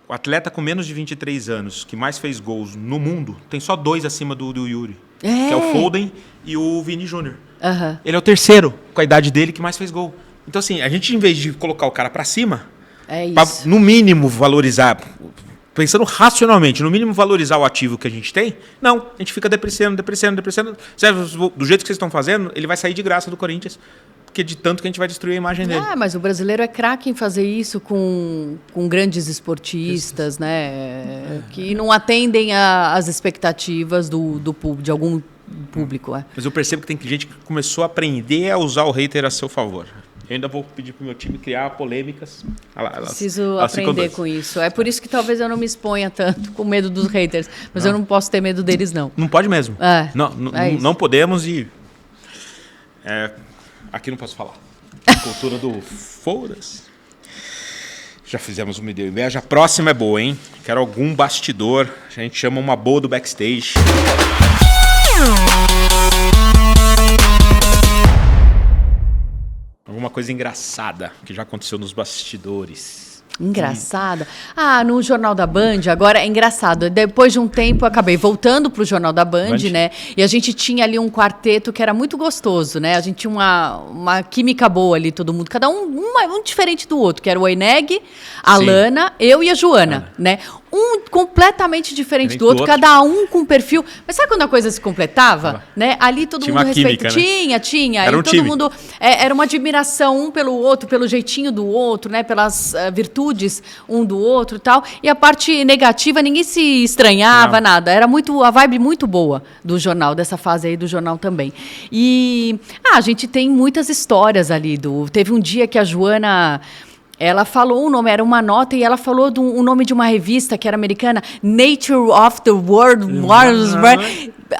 O atleta com menos de 23 anos, que mais fez gols no mundo, tem só 2 acima do Yuri. Que é o Foden e o Vini Júnior. Ele é o terceiro, com a idade dele, que mais fez gol. Então, assim, a gente, em vez de colocar o cara para cima, pra, no mínimo, valorizar... Pensando racionalmente, no mínimo valorizar o ativo que a gente tem, não, a gente fica depreciando. Do jeito que vocês estão fazendo, ele vai sair de graça do Corinthians, porque de tanto que a gente vai destruir a imagem dele. Mas o brasileiro é craque em fazer isso com grandes esportistas, né? Que não atendem às expectativas de algum público. Mas eu percebo que tem gente que começou a aprender a usar o hater a seu favor. Eu ainda vou pedir para o meu time criar polêmicas. Preciso aprender com isso. É por isso que talvez eu não me exponha tanto com medo dos haters. Mas eu não posso ter medo deles, não. Não pode mesmo. Não podemos e... aqui não posso falar. Cultura do foda-se. Já fizemos uma ideia inveja. A próxima é boa, hein? Quero algum bastidor. A gente chama uma boa do backstage. uma coisa engraçada que já aconteceu nos bastidores. Engraçada. No Jornal da Band, agora é engraçado. Depois de um tempo, eu acabei voltando pro Jornal da Band, né? E a gente tinha ali um quarteto que era muito gostoso, né? A gente tinha uma química boa ali, todo mundo. Cada um diferente do outro, que era o Eneg, a Lana, eu e a Joana, né? Um completamente diferente do outro, cada um com um perfil. Mas sabe quando a coisa se completava? Né? Ali todo mundo respeita. Né? Tinha. Era um todo time. Mundo. Era uma admiração um pelo outro, pelo jeitinho do outro, né? Pelas virtudes um do outro e tal. E a parte negativa, ninguém se estranhava, nada. Era a vibe muito boa do jornal, dessa fase aí do jornal também. E a gente tem muitas histórias ali. Teve um dia que a Joana. Ela falou um nome, era uma nota, e ela falou o nome de uma revista que era americana, Nature of the World.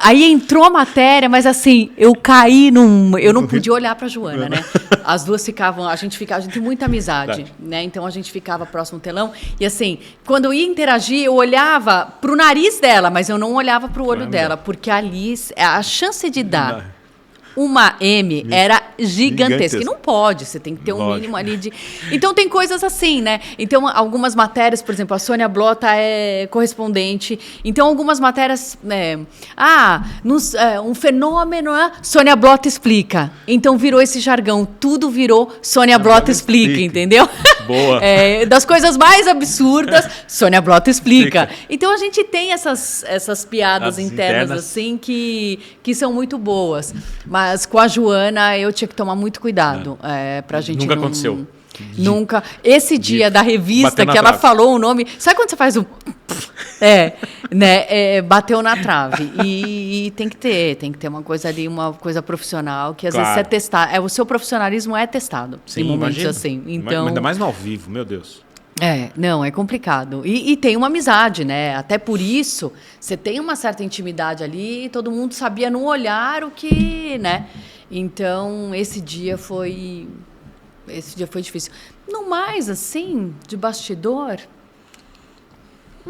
Aí entrou a matéria, mas assim, eu caí eu não podia olhar para a Joana, né? As duas ficavam, a gente tem muita amizade, né? Então a gente ficava próximo do telão, e assim, quando eu ia interagir, eu olhava pro nariz dela, mas eu não olhava pro olho dela, porque ali a chance de dar uma M era gigantesca. E não pode, você tem que ter um mínimo ali de... Então, tem coisas assim, né? Então, algumas matérias, por exemplo, a Sônia Blota é correspondente. Então, algumas matérias... um fenômeno, Sônia Blota explica. Então, virou esse jargão. Tudo virou Sônia Blota explica, entendeu? Boa. Das coisas mais absurdas, Sônia Blota explica. Então, a gente tem essas piadas internas, assim, que são muito boas. Mas com a Joana eu tinha que tomar muito cuidado pra gente Nunca aconteceu. Nunca. Esse dia da revista que ela falou o nome... Sabe quando você faz um... bateu na trave. E tem que ter uma coisa ali, uma coisa profissional, que às vezes é testado. O seu profissionalismo é testado. Sim, em momentos imagino. assim. Então, ainda mais no ao vivo, meu Deus. Não, é complicado. E tem uma amizade, né? Até por isso, você tem uma certa intimidade ali e todo mundo sabia no olhar o que, né? Então, esse dia foi difícil. No mais, assim, de bastidor,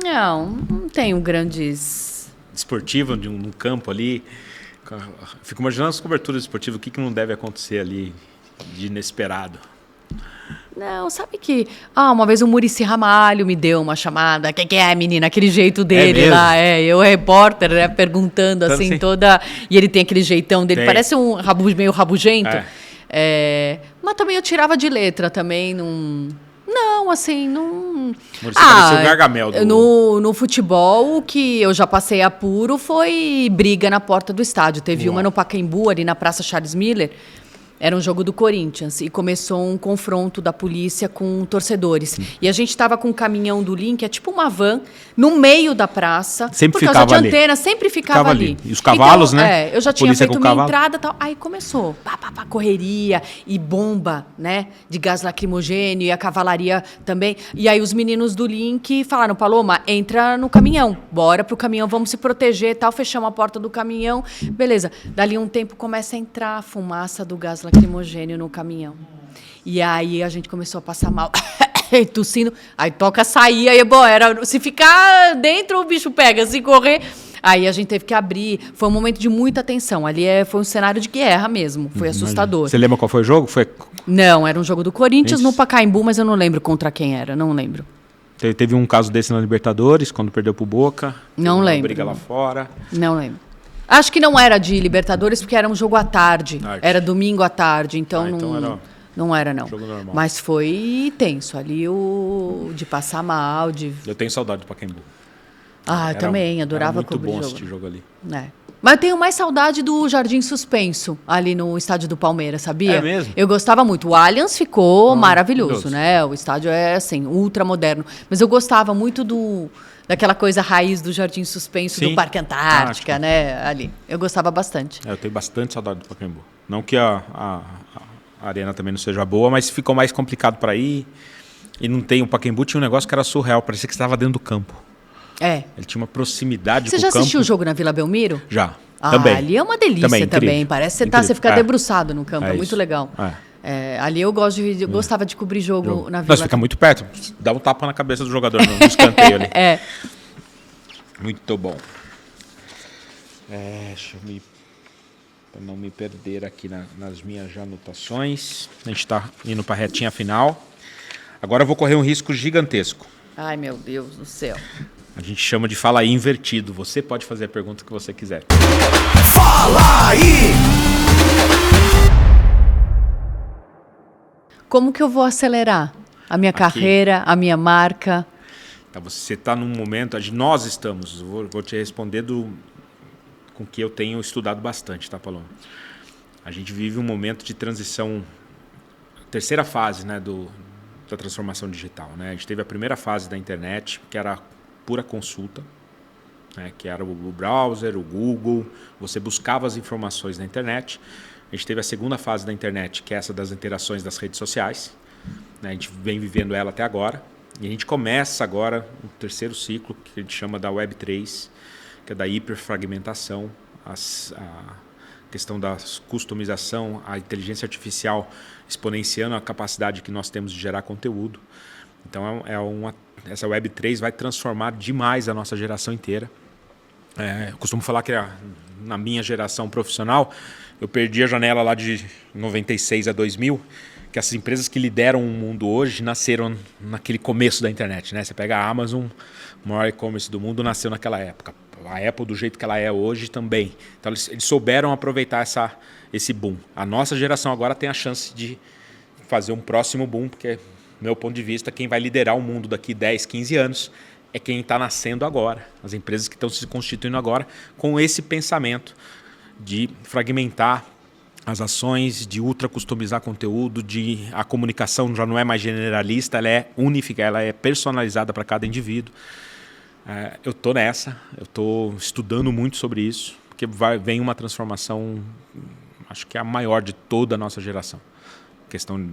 não tenho grandes... Esportivo, de um campo ali. Fico imaginando as coberturas esportivas, o que não deve acontecer ali de inesperado. Não, sabe que... uma vez o Muricy Ramalho me deu uma chamada. Que é, menina? Aquele jeito dele lá. Eu, repórter, né? Perguntando, assim, toda... E ele tem aquele jeitão dele. Parece um meio rabugento. Mas também eu tirava de letra também. Não, assim, não... Muricy parecia o Gargamel. No futebol, o que eu já passei apuro foi briga na porta do estádio. Teve uma no Pacaembu, ali na Praça Charles Miller. Era um jogo do Corinthians e começou um confronto da polícia com torcedores. Sim. E a gente estava com um caminhão do Link, é tipo uma van, no meio da praça. Sempre por causa de antena, sempre ficava ali. E os cavalos, então, né? Eu já tinha feito uma entrada e tal. Aí começou, correria e bomba, né? De gás lacrimogêneo e a cavalaria também. E aí os meninos do Link falaram, Paloma, entra no caminhão. Bora pro caminhão, vamos se proteger e tal. Fechamos a porta do caminhão. Beleza. Dali um tempo começa a entrar a fumaça do gás lacrimogênio no caminhão. E aí a gente começou a passar mal, tossindo, aí toca sair, aí se ficar dentro o bicho pega, se correr, aí a gente teve que abrir, foi um momento de muita tensão, ali foi um cenário de guerra mesmo, foi assustador. Você lembra qual foi o jogo? Não, era um jogo do Corinthians no Pacaembu, mas eu não lembro contra quem era, não lembro. Teve um caso desse na Libertadores, quando perdeu pro Boca. Não lembro. Briga lá fora. Não lembro. Acho que não era de Libertadores, porque era um jogo à tarde. Era domingo à tarde, então não era, não. Jogo normal. Mas foi tenso. Ali de passar mal, Eu tenho saudade do Pacaembu. Eu também, adorava cobrir muito bom esse jogo ali. Mas eu tenho mais saudade do Jardim Suspenso, ali no estádio do Palmeiras, sabia? É mesmo? Eu gostava muito. O Allianz ficou maravilhoso, né? O estádio é, assim, ultra moderno. Mas eu gostava muito daquela coisa raiz do Jardim Suspenso, do Parque Antártica, né? Ali. Eu gostava bastante. Eu tenho bastante saudade do Pacaembu. Não que a arena também não seja boa, mas ficou mais complicado para ir. E não tem... O Pacaembu tinha um negócio que era surreal. Parecia que você estava dentro do campo. Ele tinha uma proximidade com o campo. Você já assistiu o jogo na Vila Belmiro? Já. Também. Ali é uma delícia também. Parece que você fica debruçado no campo. É muito legal. Ali eu gostava de cobrir jogo na Vila. Nossa, fica muito perto. Dá um tapa na cabeça do jogador no escanteio ali. Muito bom. Deixa eu me... para não me perder aqui nas minhas anotações. A gente está indo para a retinha final. Agora eu vou correr um risco gigantesco. Ai, meu Deus do céu. A gente chama de fala aí invertido. Você pode fazer a pergunta que você quiser. Fala aí! Como que eu vou acelerar a minha carreira, a minha marca? Tá, você está num momento, nós estamos, vou te responder com que eu tenho estudado bastante, tá, Paloma? A gente vive um momento de transição, terceira fase, né, da transformação digital, né? A gente teve a primeira fase da internet, que era pura consulta, né, que era o browser, o Google, você buscava as informações na internet. A gente teve a segunda fase da internet, que é essa das interações das redes sociais, né? A gente vem vivendo ela até agora. E a gente começa agora o terceiro ciclo, que a gente chama da Web 3, que é da hiperfragmentação, a questão da customização, a inteligência artificial exponenciando a capacidade que nós temos de gerar conteúdo. Então, essa Web 3 vai transformar demais a nossa geração inteira. Eu costumo falar que na minha geração profissional, eu perdi a janela lá de 96 a 2000, que essas empresas que lideram o mundo hoje nasceram naquele começo da internet, né? Você pega a Amazon, o maior e-commerce do mundo, nasceu naquela época. A Apple, do jeito que ela é hoje, também. Então, eles souberam aproveitar esse boom. A nossa geração agora tem a chance de fazer um próximo boom, porque, do meu ponto de vista, quem vai liderar o mundo daqui 10, 15 anos é quem está nascendo agora. As empresas que estão se constituindo agora com esse pensamento de fragmentar as ações, de ultra customizar conteúdo, a comunicação já não é mais generalista, ela é única, ela é personalizada para cada indivíduo. Eu estou nessa, eu estou estudando muito sobre isso, porque vem uma transformação, acho que é a maior de toda a nossa geração. A questão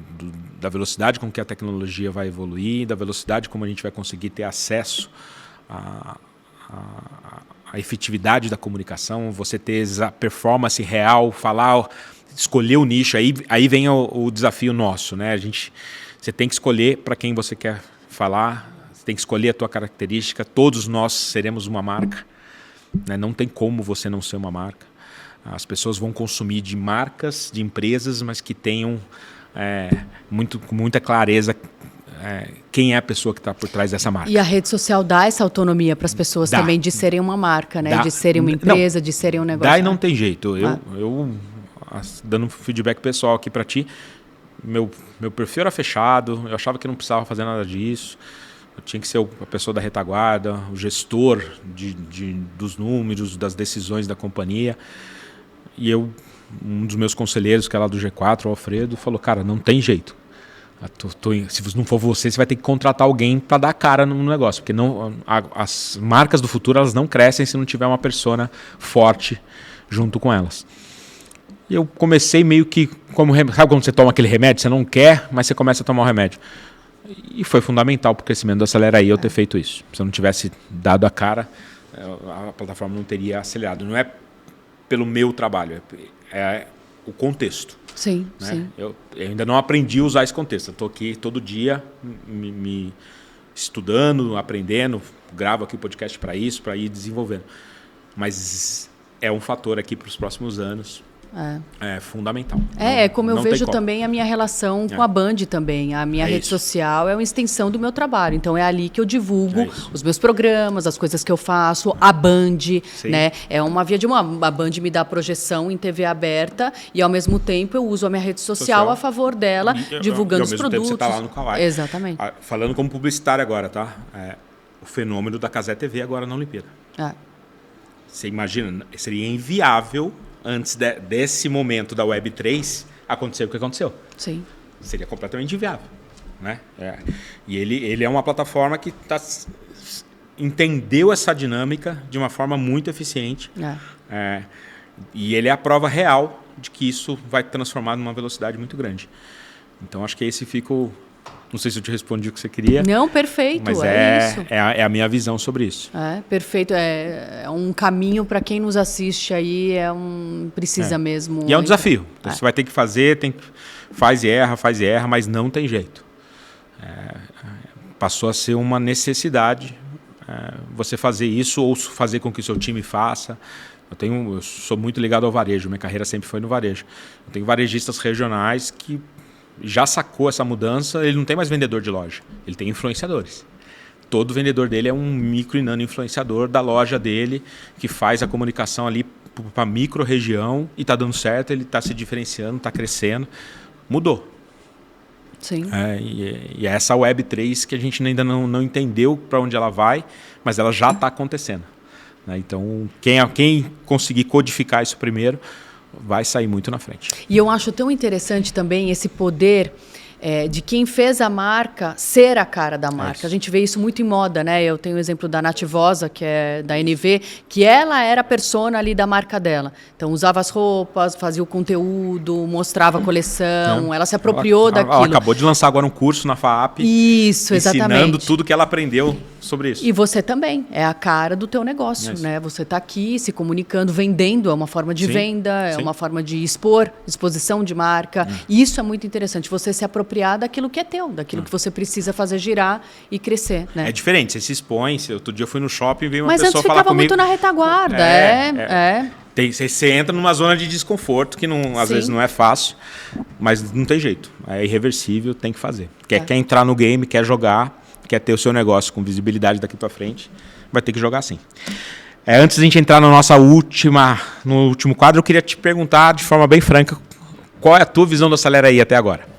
da velocidade com que a tecnologia vai evoluir, da velocidade como a gente vai conseguir ter acesso à efetividade da comunicação, você ter a performance real, escolher o nicho, aí vem o desafio nosso, né? Você tem que escolher para quem você quer falar, você tem que escolher a tua característica, todos nós seremos uma marca, né? Não tem como você não ser uma marca. As pessoas vão consumir de marcas, de empresas, mas que tenham com muita clareza quem é a pessoa que está por trás dessa marca. E a rede social dá essa autonomia para as pessoas também de serem uma marca, né? De serem uma empresa, de serem um negócio. Dá e não tem jeito. Eu dando feedback pessoal aqui para ti, meu perfil era fechado, eu achava que não precisava fazer nada disso. Eu tinha que ser a pessoa da retaguarda, o gestor dos números, das decisões da companhia. E um dos meus conselheiros, que é lá do G4, o Alfredo, falou, cara, não tem jeito. Se não for você vai ter que contratar alguém para dar cara no negócio, porque as marcas do futuro elas não crescem se não tiver uma persona forte junto com elas. E eu comecei meio que, sabe quando você toma aquele remédio, você não quer, mas você começa a tomar o remédio. E foi fundamental para o crescimento do Acelera aí eu ter feito isso. Se eu não tivesse dado a cara, a plataforma não teria acelerado. Não é pelo meu trabalho, é o contexto. Sim, né? sim. Eu ainda não aprendi a usar esse contexto. Eu estou aqui todo dia me estudando, aprendendo, gravo aqui podcast para isso, para ir desenvolvendo. Mas é um fator aqui para os próximos anos. É fundamental. Como eu vejo também a minha relação com a Band também. A minha rede social é uma extensão do meu trabalho. Então é ali que eu divulgo os meus programas, as coisas que eu faço, a Band, né? É uma via de a Band me dá projeção em TV aberta e ao mesmo tempo eu uso a minha rede social a favor dela, divulgando os produtos. Tempo você tá lá no Kawaii. Exatamente. Falando como publicitário agora, tá? O fenômeno da Cazé TV agora na Olimpíada. Você imagina, seria inviável antes desse momento da Web 3 acontecer o que aconteceu. Sim. Seria completamente inviável, né? E ele é uma plataforma que entendeu essa dinâmica de uma forma muito eficiente. E ele é a prova real de que isso vai transformar numa velocidade muito grande. Então, acho que esse fica Não sei se eu te respondi o que você queria. Não, perfeito. Mas isso. É a minha visão sobre isso. Perfeito. É um caminho para quem nos assiste aí, precisa mesmo. E é um desafio. Então, você vai ter que fazer, faz e erra, mas não tem jeito. Passou a ser uma necessidade você fazer isso ou fazer com que o seu time faça. Eu sou muito ligado ao varejo, minha carreira sempre foi no varejo. Eu tenho varejistas regionais que já sacou essa mudança, ele não tem mais vendedor de loja, ele tem influenciadores. Todo vendedor dele é um micro e nano influenciador da loja dele, que faz a comunicação ali para a micro região e está dando certo, ele está se diferenciando, está crescendo. Mudou. Sim. E é essa Web3 que a gente ainda não entendeu para onde ela vai, mas ela já está acontecendo. Né? Então, quem conseguir codificar isso primeiro vai sair muito na frente. E eu acho tão interessante também esse poder de quem fez a marca ser a cara da marca. A gente vê isso muito em moda, né? Eu tenho o exemplo da Nativosa, que é da NV, que ela era a persona ali da marca dela. Então, usava as roupas, fazia o conteúdo, mostrava a coleção, ela se apropriou daquilo. Ela acabou de lançar agora um curso na FAAP. Isso, exatamente. Ensinando tudo que ela aprendeu sobre isso. E você também, é a cara do teu negócio, né? Você está aqui se comunicando, vendendo, é uma forma de venda, é uma forma de exposição de marca. E isso é muito interessante, você se apropriar daquilo que é teu, daquilo que você precisa fazer girar e crescer, né? É diferente, você se expõe. Outro dia eu fui no shopping e veio uma pessoa falar comigo. Mas antes ficava muito na retaguarda, Você entra numa zona de desconforto que às vezes não é fácil, mas não tem jeito. É irreversível, tem que fazer. Quer entrar no game, quer jogar, quer ter o seu negócio com visibilidade daqui para frente, vai ter que jogar assim. Antes de a gente entrar no último quadro, eu queria te perguntar de forma bem franca, qual é a tua visão do Acelera aí até agora?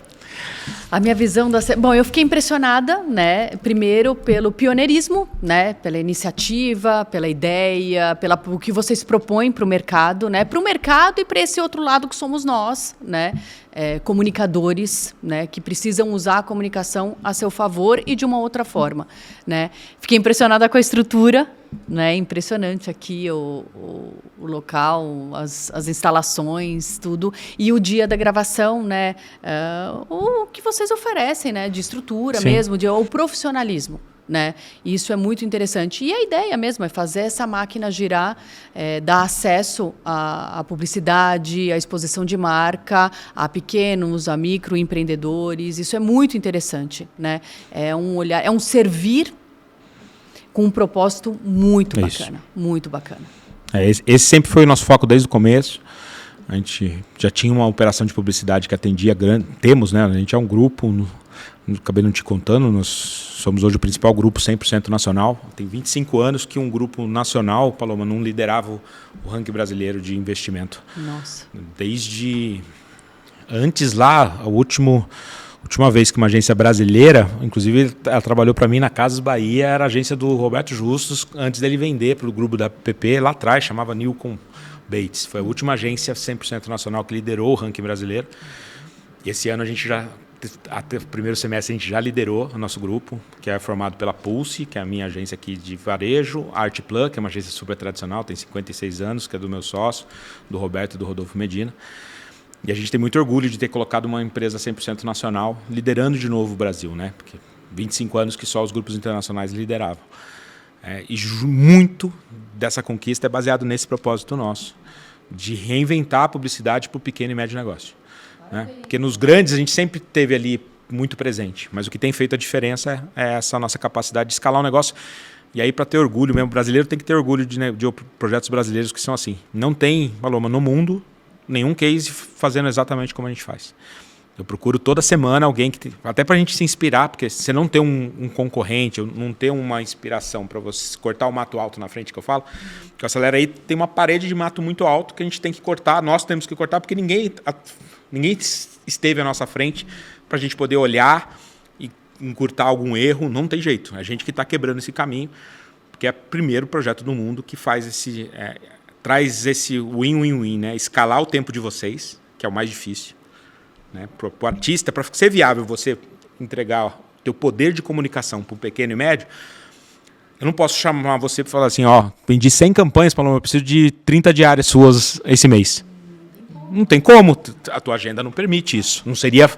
A minha visão Bom, eu fiquei impressionada, né? Primeiro pelo pioneirismo, né? Pela iniciativa, pela ideia, pelo que vocês propõem para o mercado, né? Para o mercado e para esse outro lado que somos nós, né? Comunicadores, né? Que precisam usar a comunicação a seu favor e de uma outra forma, né? Fiquei impressionada com a estrutura, né? Impressionante aqui o local, as instalações, tudo. E o dia da gravação, né? O que vocês oferecem, né? De estrutura mesmo, o profissionalismo. Né? Isso é muito interessante. E a ideia mesmo é fazer essa máquina girar, dar acesso à publicidade, à exposição de marca, a pequenos, a microempreendedores. Isso é muito interessante. Né? É um olhar, é um servir com um propósito muito bacana. Muito bacana. Esse sempre foi o nosso foco desde o começo. A gente já tinha uma operação de publicidade que atendia temos, né? A gente é um grupo, acabei não te contando, nós somos hoje o principal grupo 100% nacional. Tem 25 anos que um grupo nacional, Paloma, não liderava o ranking brasileiro de investimento. Nossa. Desde antes lá, a última vez que uma agência brasileira, inclusive ela trabalhou para mim na Casas Bahia, era a agência do Roberto Justus, antes dele vender para o grupo da PP, lá atrás, chamava Nilcon Bates. Foi a última agência 100% nacional que liderou o ranking brasileiro. E esse ano a gente até o primeiro semestre a gente já liderou o nosso grupo, que é formado pela Pulse, que é a minha agência aqui de varejo, a Artplan, que é uma agência super tradicional, tem 56 anos, que é do meu sócio, do Roberto e do Rodolfo Medina. E a gente tem muito orgulho de ter colocado uma empresa 100% nacional, liderando de novo o Brasil, né? Porque 25 anos que só os grupos internacionais lideravam. E muito dessa conquista é baseado nesse propósito nosso, de reinventar a publicidade para o pequeno e médio negócio. Né? Porque nos grandes a gente sempre teve ali muito presente, mas o que tem feito a diferença é essa nossa capacidade de escalar o negócio. E aí, para ter orgulho mesmo, o brasileiro tem que ter orgulho de projetos brasileiros que são assim. Não tem, Paloma, no mundo, nenhum case fazendo exatamente como a gente faz. Eu procuro toda semana alguém até para a gente se inspirar, porque você não ter um concorrente, não ter uma inspiração para você cortar o mato alto na frente, que eu falo, que o Acelera aí tem uma parede de mato muito alto que a gente tem que cortar, nós temos que cortar, porque ninguém esteve à nossa frente para a gente poder olhar e encurtar algum erro, não tem jeito. É a gente que está quebrando esse caminho, porque é o primeiro projeto do mundo que traz esse win-win-win, né? Escalar o tempo de vocês, que é o mais difícil. Né, para o artista, para ser viável você entregar o teu poder de comunicação para o pequeno e médio, eu não posso chamar você para falar assim, vendi 100 campanhas, Paloma, eu preciso de 30 diárias suas esse mês. Não tem como, a tua agenda não permite isso. Não seria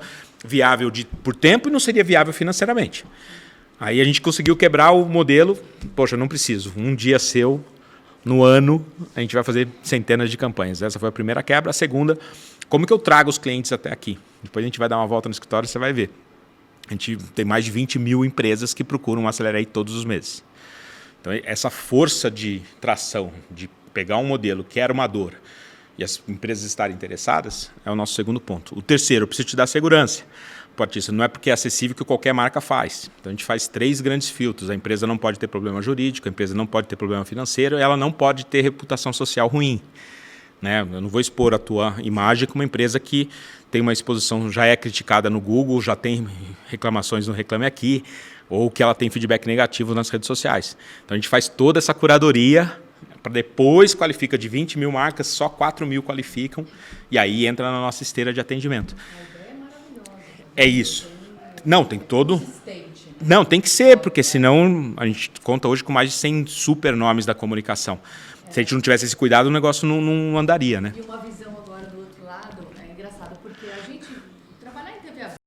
viável por tempo e não seria viável financeiramente. Aí a gente conseguiu quebrar o modelo, poxa, não preciso, um dia seu, no ano, a gente vai fazer centenas de campanhas. Essa foi a primeira quebra. A segunda, como que eu trago os clientes até aqui? Depois a gente vai dar uma volta no escritório e você vai ver. A gente tem mais de 20 mil empresas que procuram um Acelera aí todos os meses. Então, essa força de tração, de pegar um modelo que era uma dor e as empresas estarem interessadas, é o nosso segundo ponto. O terceiro, eu preciso te dar segurança. Artista, não é porque é acessível que qualquer marca faz. Então a gente faz 3 grandes filtros. A empresa não pode ter problema jurídico, a empresa não pode ter problema financeiro, ela não pode ter reputação social ruim. Né? Eu não vou expor a tua imagem como uma empresa que tem uma exposição, já é criticada no Google, já tem reclamações no Reclame Aqui, ou que ela tem feedback negativo nas redes sociais. Então a gente faz toda essa curadoria, para depois qualifica de 20 mil marcas, só 4 mil qualificam, e aí entra na nossa esteira de atendimento. É isso. Não, tem todo... Não, tem que ser, porque senão a gente conta hoje com mais de 100 super nomes da comunicação. Se a gente não tivesse esse cuidado, o negócio não andaria, né? E uma visão agora do outro lado, é engraçado, porque a gente trabalhar em TV aberta.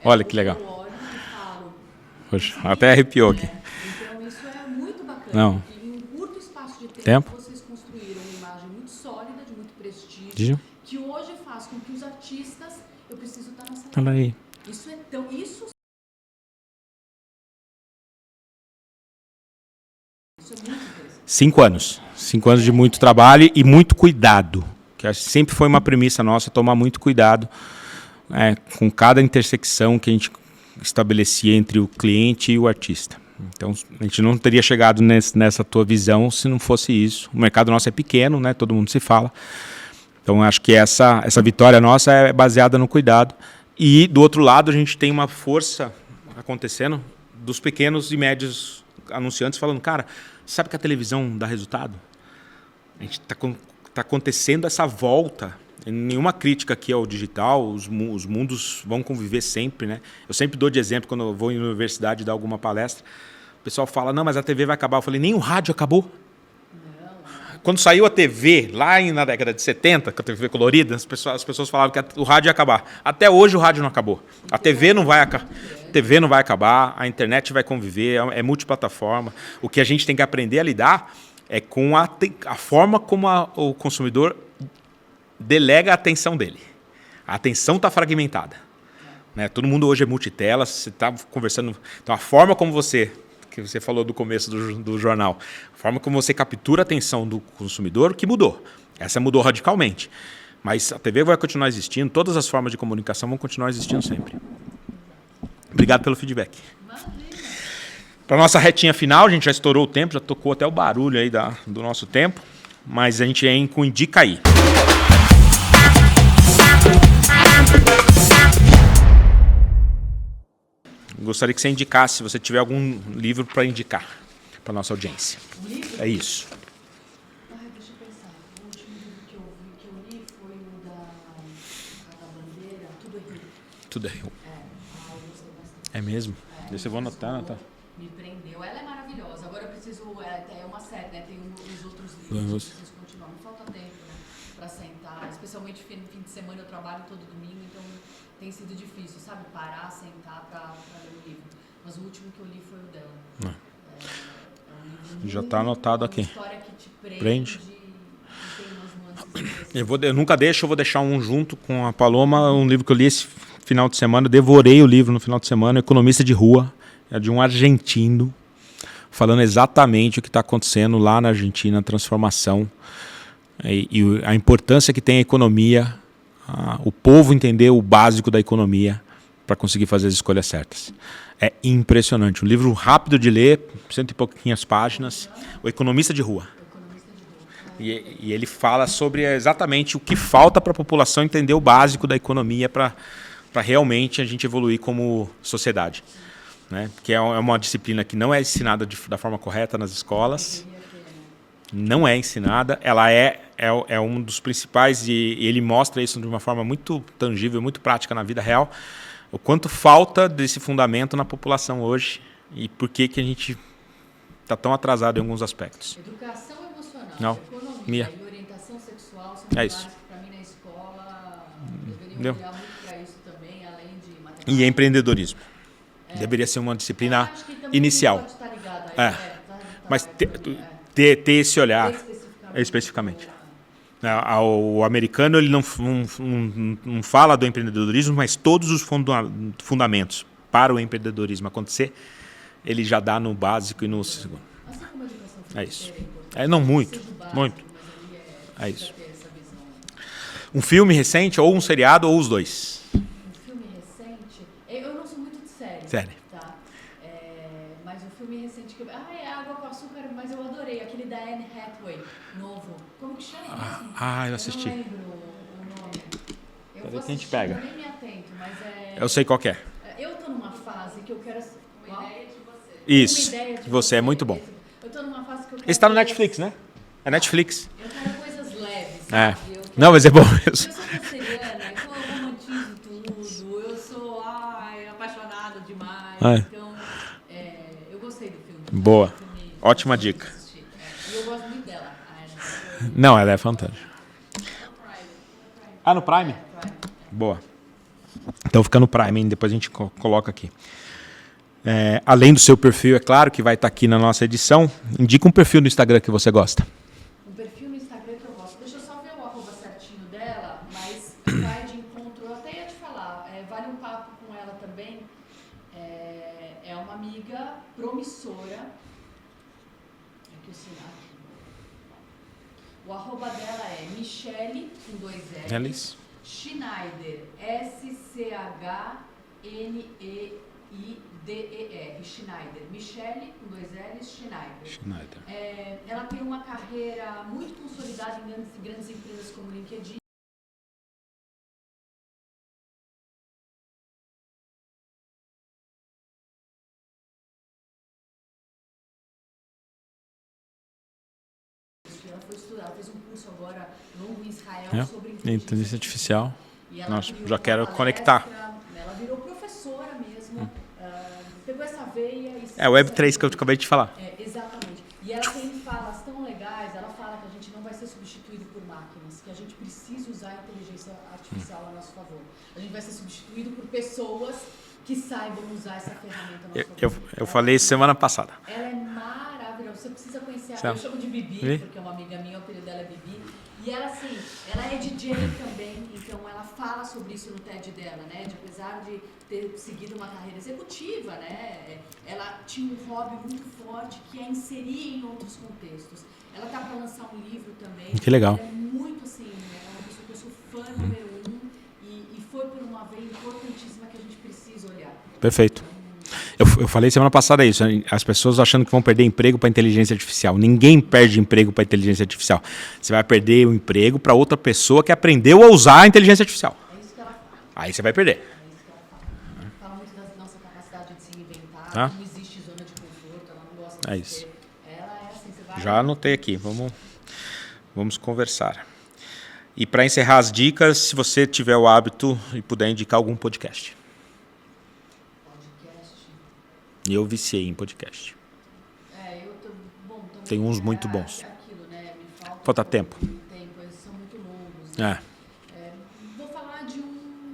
Olha que legal. Eu olho e falo. Poxa, até arrepiou aqui. Então isso é muito bacana. Não. Porque em um curto espaço de Tempo. vocês construíram uma imagem muito sólida, de muito prestígio, Diga. que hoje faz com que os artistas, eu preciso estar nessa Olha linha. aí. Isso é tão... Isso é muito interessante. 5 anos. 5 anos de muito trabalho e muito cuidado. Que sempre foi uma premissa nossa, tomar muito cuidado com cada intersecção que a gente estabelecia entre o cliente e o artista. Então, a gente não teria chegado nessa tua visão se não fosse isso. O mercado nosso é pequeno, né? Todo mundo se fala. Então, acho que essa vitória nossa é baseada no cuidado. E, do outro lado, a gente tem uma força acontecendo dos pequenos e médios anunciantes falando, cara, sabe que a televisão dá resultado? A gente está acontecendo essa volta. Nenhuma crítica aqui ao digital, os mundos vão conviver sempre, né? Eu sempre dou de exemplo quando eu vou em universidade dar alguma palestra, o pessoal fala, não, mas a TV vai acabar. Eu falei, nem o rádio acabou. Não. Quando saiu a TV, lá na década de 70, com a TV colorida, as pessoas falavam que o rádio ia acabar. Até hoje o rádio não acabou. A TV não vai acabar. A TV não vai acabar, a internet vai conviver, é multiplataforma. O que a gente tem que aprender a lidar é com a forma como o consumidor delega a atenção dele. A atenção está fragmentada. Né? Todo mundo hoje é multitela, você está conversando... Então, a forma como que você falou do começo do jornal, a forma como você captura a atenção do consumidor, que mudou. Essa mudou radicalmente. Mas a TV vai continuar existindo, todas as formas de comunicação vão continuar existindo sempre. Obrigado pelo feedback. Para a nossa retinha final, a gente já estourou o tempo, já tocou até o barulho aí do nosso tempo, mas a gente vem com Indica Aí. Gostaria que você indicasse, se você tiver algum livro para indicar para a nossa audiência. Um livro? É isso. Deixa eu pensar. O último livro que eu li foi o da Bandeira, Tudo é Rio. Tudo é Rio. Eu gostei bastante. É mesmo? Deixa eu vou anotar. Me prendeu. Ela é maravilhosa. Agora eu preciso... É uma série, né? Tem os outros livros. Eu preciso continuar. Não falta tempo, né? Para sentar. Especialmente no fim de semana eu trabalho todo domingo, então tem sido difícil, sabe? Parar, sentar para ler o livro. Mas o último que eu li foi o dela. É um livro Já está anotado aqui. Uma história que te Prende. E tem umas nuances. Eu nunca deixo, eu vou deixar um junto com a Paloma, um livro que eu li esse final de semana, eu devorei o livro no final de semana, Economista de Rua, é de um argentino, falando exatamente o que está acontecendo lá na Argentina, a transformação e a importância que tem a economia, o povo entender o básico da economia para conseguir fazer as escolhas certas. É impressionante. Um livro rápido de ler, 100 e pouquinhas páginas, O Economista de Rua. E ele fala sobre exatamente o que falta para a população entender o básico da economia para realmente a gente evoluir como sociedade. Né? Que é uma disciplina que não é ensinada da forma correta nas escolas. Não é ensinada. Ela é um dos principais, e ele mostra isso de uma forma muito tangível, muito prática na vida real, o quanto falta desse fundamento na população hoje e por que a gente está tão atrasado em alguns aspectos. Educação emocional, Não. economia e orientação sexual são pilares que, para mim, na escola deveriam olhar muito para isso também, além de matemática. E empreendedorismo. Deveria ser uma disciplina Acho que também inicial. pode estar ligado aí, Mas ter esse olhar especificamente. O americano ele não fala do empreendedorismo, mas todos os fundamentos para o empreendedorismo acontecer, ele já dá no básico e no segundo. Assim como a educação É isso. financeira é importante, Não muito, seja o básico, muito. mas ali É isso. ter essa visão. Um filme recente, ou um seriado, ou os dois. Um filme recente, eu não sou muito de série. Série. Tá? Mas um filme recente que eu... é Água com Açúcar, mas eu adorei. Aquele da Anne Hathaway, novo. Como que chama mesmo? Eu assisti. Eu não lembro o nome. Eu Pra vou ver que a gente assistir, pega. eu nem me atento, mas Eu sei qual que é. Eu tô numa fase que eu quero... Uma ideia de você. Isso. Uma ideia de Você é muito bom. Eu tô numa fase que eu quero... Esse tá no Netflix, né? É Netflix. Eu quero coisas leves, É. sabe? Eu quero... Não, mas é bom mesmo. Eu sou canceriana, então eu romantizo tudo, eu sou apaixonada demais, então eu gostei do filme. Boa. Filme, Ótima dica. E eu gosto muito dela. Não, ela é fantástica. No Prime? Boa. Então fica no Prime, hein? Depois a gente coloca aqui. Além do seu perfil, é claro, que vai estar aqui na nossa edição, indica um perfil no Instagram que você gosta. Um perfil no Instagram que eu gosto. Deixa eu só ver o arroba certinho dela, mas vai de encontro, eu até ia te falar, vale um papo com ela também. É uma amiga promissora. Aqui o sinal. O arroba dela é Michele, com 2 L's. Schneider, Schneider, Schneider. Michele, com 2 L's, Schneider. Ela tem uma carreira muito consolidada em grandes empresas como LinkedIn. Ela foi estudar, ela fez um curso agora longo em Israel sobre inteligência artificial. Nossa, já quero palestra, conectar. Ela virou professora mesmo, pegou essa veia e... É o Web3 que eu acabei de falar. Exatamente. E ela tem falas tão legais, ela fala que a gente não vai ser substituído por máquinas, que a gente precisa usar a inteligência artificial a nosso favor. A gente vai ser substituído por pessoas que saibam usar essa ferramenta a nosso favor. Eu falei isso semana passada. Ela é maravilhosa, você precisa conhecer ela. Eu chamo de Bibi, porque é uma amiga minha, o apelido dela é Bibi. E ela, assim, ela é DJ também, então ela fala sobre isso no TED dela, né? Apesar de ter seguido uma carreira executiva, né? Ela tinha um hobby muito forte que é inserir em outros contextos. Ela tá para lançar um livro também. Que legal. Ela é muito, assim, é uma pessoa que eu sou fã número 1 e foi por uma veia importantíssima que a gente precisa olhar. Perfeito. Eu falei semana passada isso, as pessoas achando que vão perder emprego para inteligência artificial. Ninguém perde emprego para inteligência artificial. Você vai perder o emprego para outra pessoa que aprendeu a usar a inteligência artificial. É isso que ela fala. Aí você vai perder. É isso que ela fala. Fala muito da nossa capacidade de se inventar, não existe zona de conforto, ela não gosta de isso. Ela é assim, você vai... Já anotei aqui, vamos conversar. E para encerrar as dicas, se você tiver o hábito e puder indicar algum podcast. Eu viciei em podcast. Tem uns muito bons. Aquilo, né? Falta tempo. Eles são muito longos. Né? Vou falar de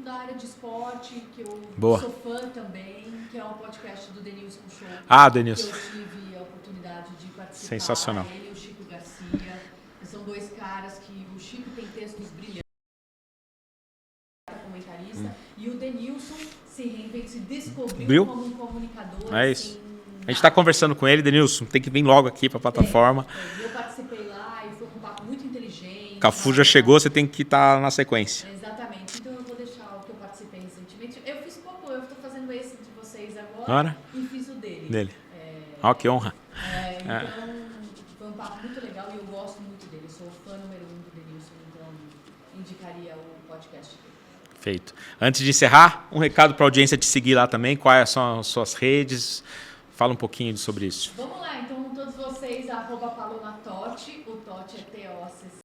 da área de esporte, que eu sou fã também, que é o podcast do Denilson Show. Denilson. Que eu tive a oportunidade de participar. Sensacional. Ele e o Chico Garcia. São 2 caras que o Chico tem textos brilhantes. Comentarista, e o Denilson se descobriu como um comunicador. É isso. Assim, a gente está conversando com ele, Denilson, tem que vir logo aqui para a plataforma. Eu participei lá e foi um papo muito inteligente. Cafu já chegou, você tem que estar na sequência. Exatamente. Então eu vou deixar o que eu participei recentemente. Eu fiz pouco, eu estou fazendo esse de vocês agora e fiz o dele. Que honra. Então foi um papo muito legal e eu gosto muito dele. Eu sou fã número 1 do Denilson, então indicaria o podcast dele. Feito. Antes de encerrar, um recado para a audiência te seguir lá também. Quais são as suas redes? Fala um pouquinho sobre isso. Vamos lá, então, todos vocês, @palomatotti, o Totti é TOCC.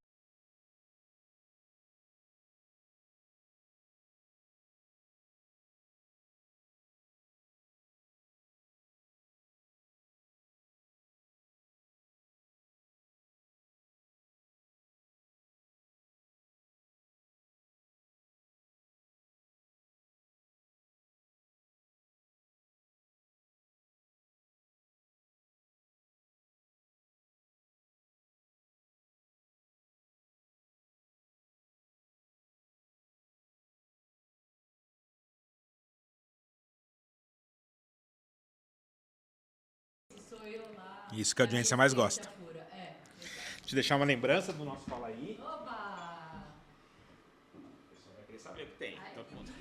Isso que a audiência mais gosta. Pura. É, Te deixar uma lembrança do nosso Fala Aí. oba! O pessoal vai querer saber o que tem. Todo mundo.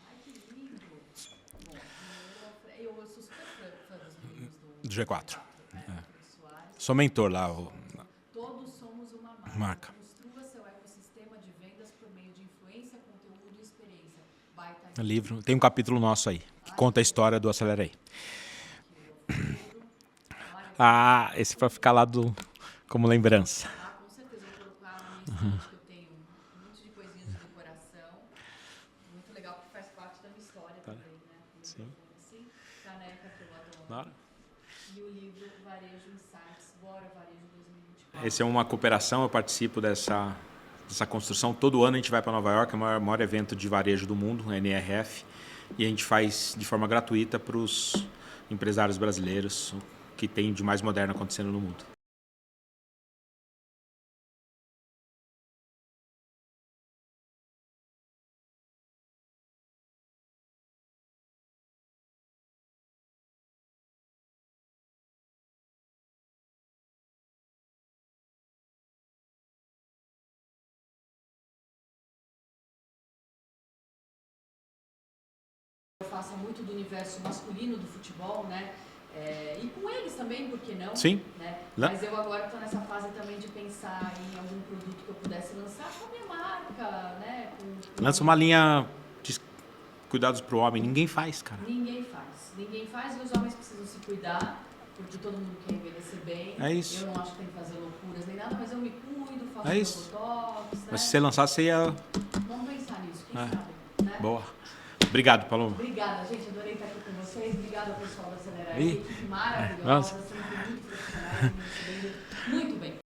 Ai, que lindo! Bom, eu sou super fã dos livros Do G4. Soares. Sou mentor lá. Todos somos uma Marca. Construa seu ecossistema de vendas por meio de influência, conteúdo e experiência. Baita Livro. Tem um capítulo nosso aí, que conta a história do Acelera aí. Esse para ficar lá como lembrança. com certeza eu vou colocar na minha estante, que eu tenho um monte de coisinhas de decoração. Muito legal, porque faz parte da minha história também, né? Sim. Assim, caneca que eu Na adoro. hora. E o livro Varejo Insights, Bora Varejo 2024. Esse é uma cooperação, eu participo dessa construção. Todo ano a gente vai para Nova York, é o maior evento de varejo do mundo, a NRF, e a gente faz de forma gratuita para os empresários brasileiros o que tem de mais moderno acontecendo no mundo. Eu faço muito do universo masculino do futebol, né? E com eles também, por que não? Sim. Né? Mas eu agora estou nessa fase também de pensar em algum produto que eu pudesse lançar com a minha marca, né? Lança uma linha de cuidados para o homem. Ninguém faz, cara. Ninguém faz. Ninguém faz e os homens precisam se cuidar, porque todo mundo quer envelhecer bem. É isso. Eu não acho que tem que fazer loucuras nem nada, mas eu me cuido, faço É meu isso. botox, né? Mas se você lançar, você ia... Vamos pensar nisso, quem sabe, né? Boa. Obrigado, Paloma. Obrigada, gente. Adorei estar aqui com vocês. Obrigada ao pessoal da Acelera Ih. aí. Equipe maravilhosa, Nossa. sempre muito profissionais, me recebendo muito bem.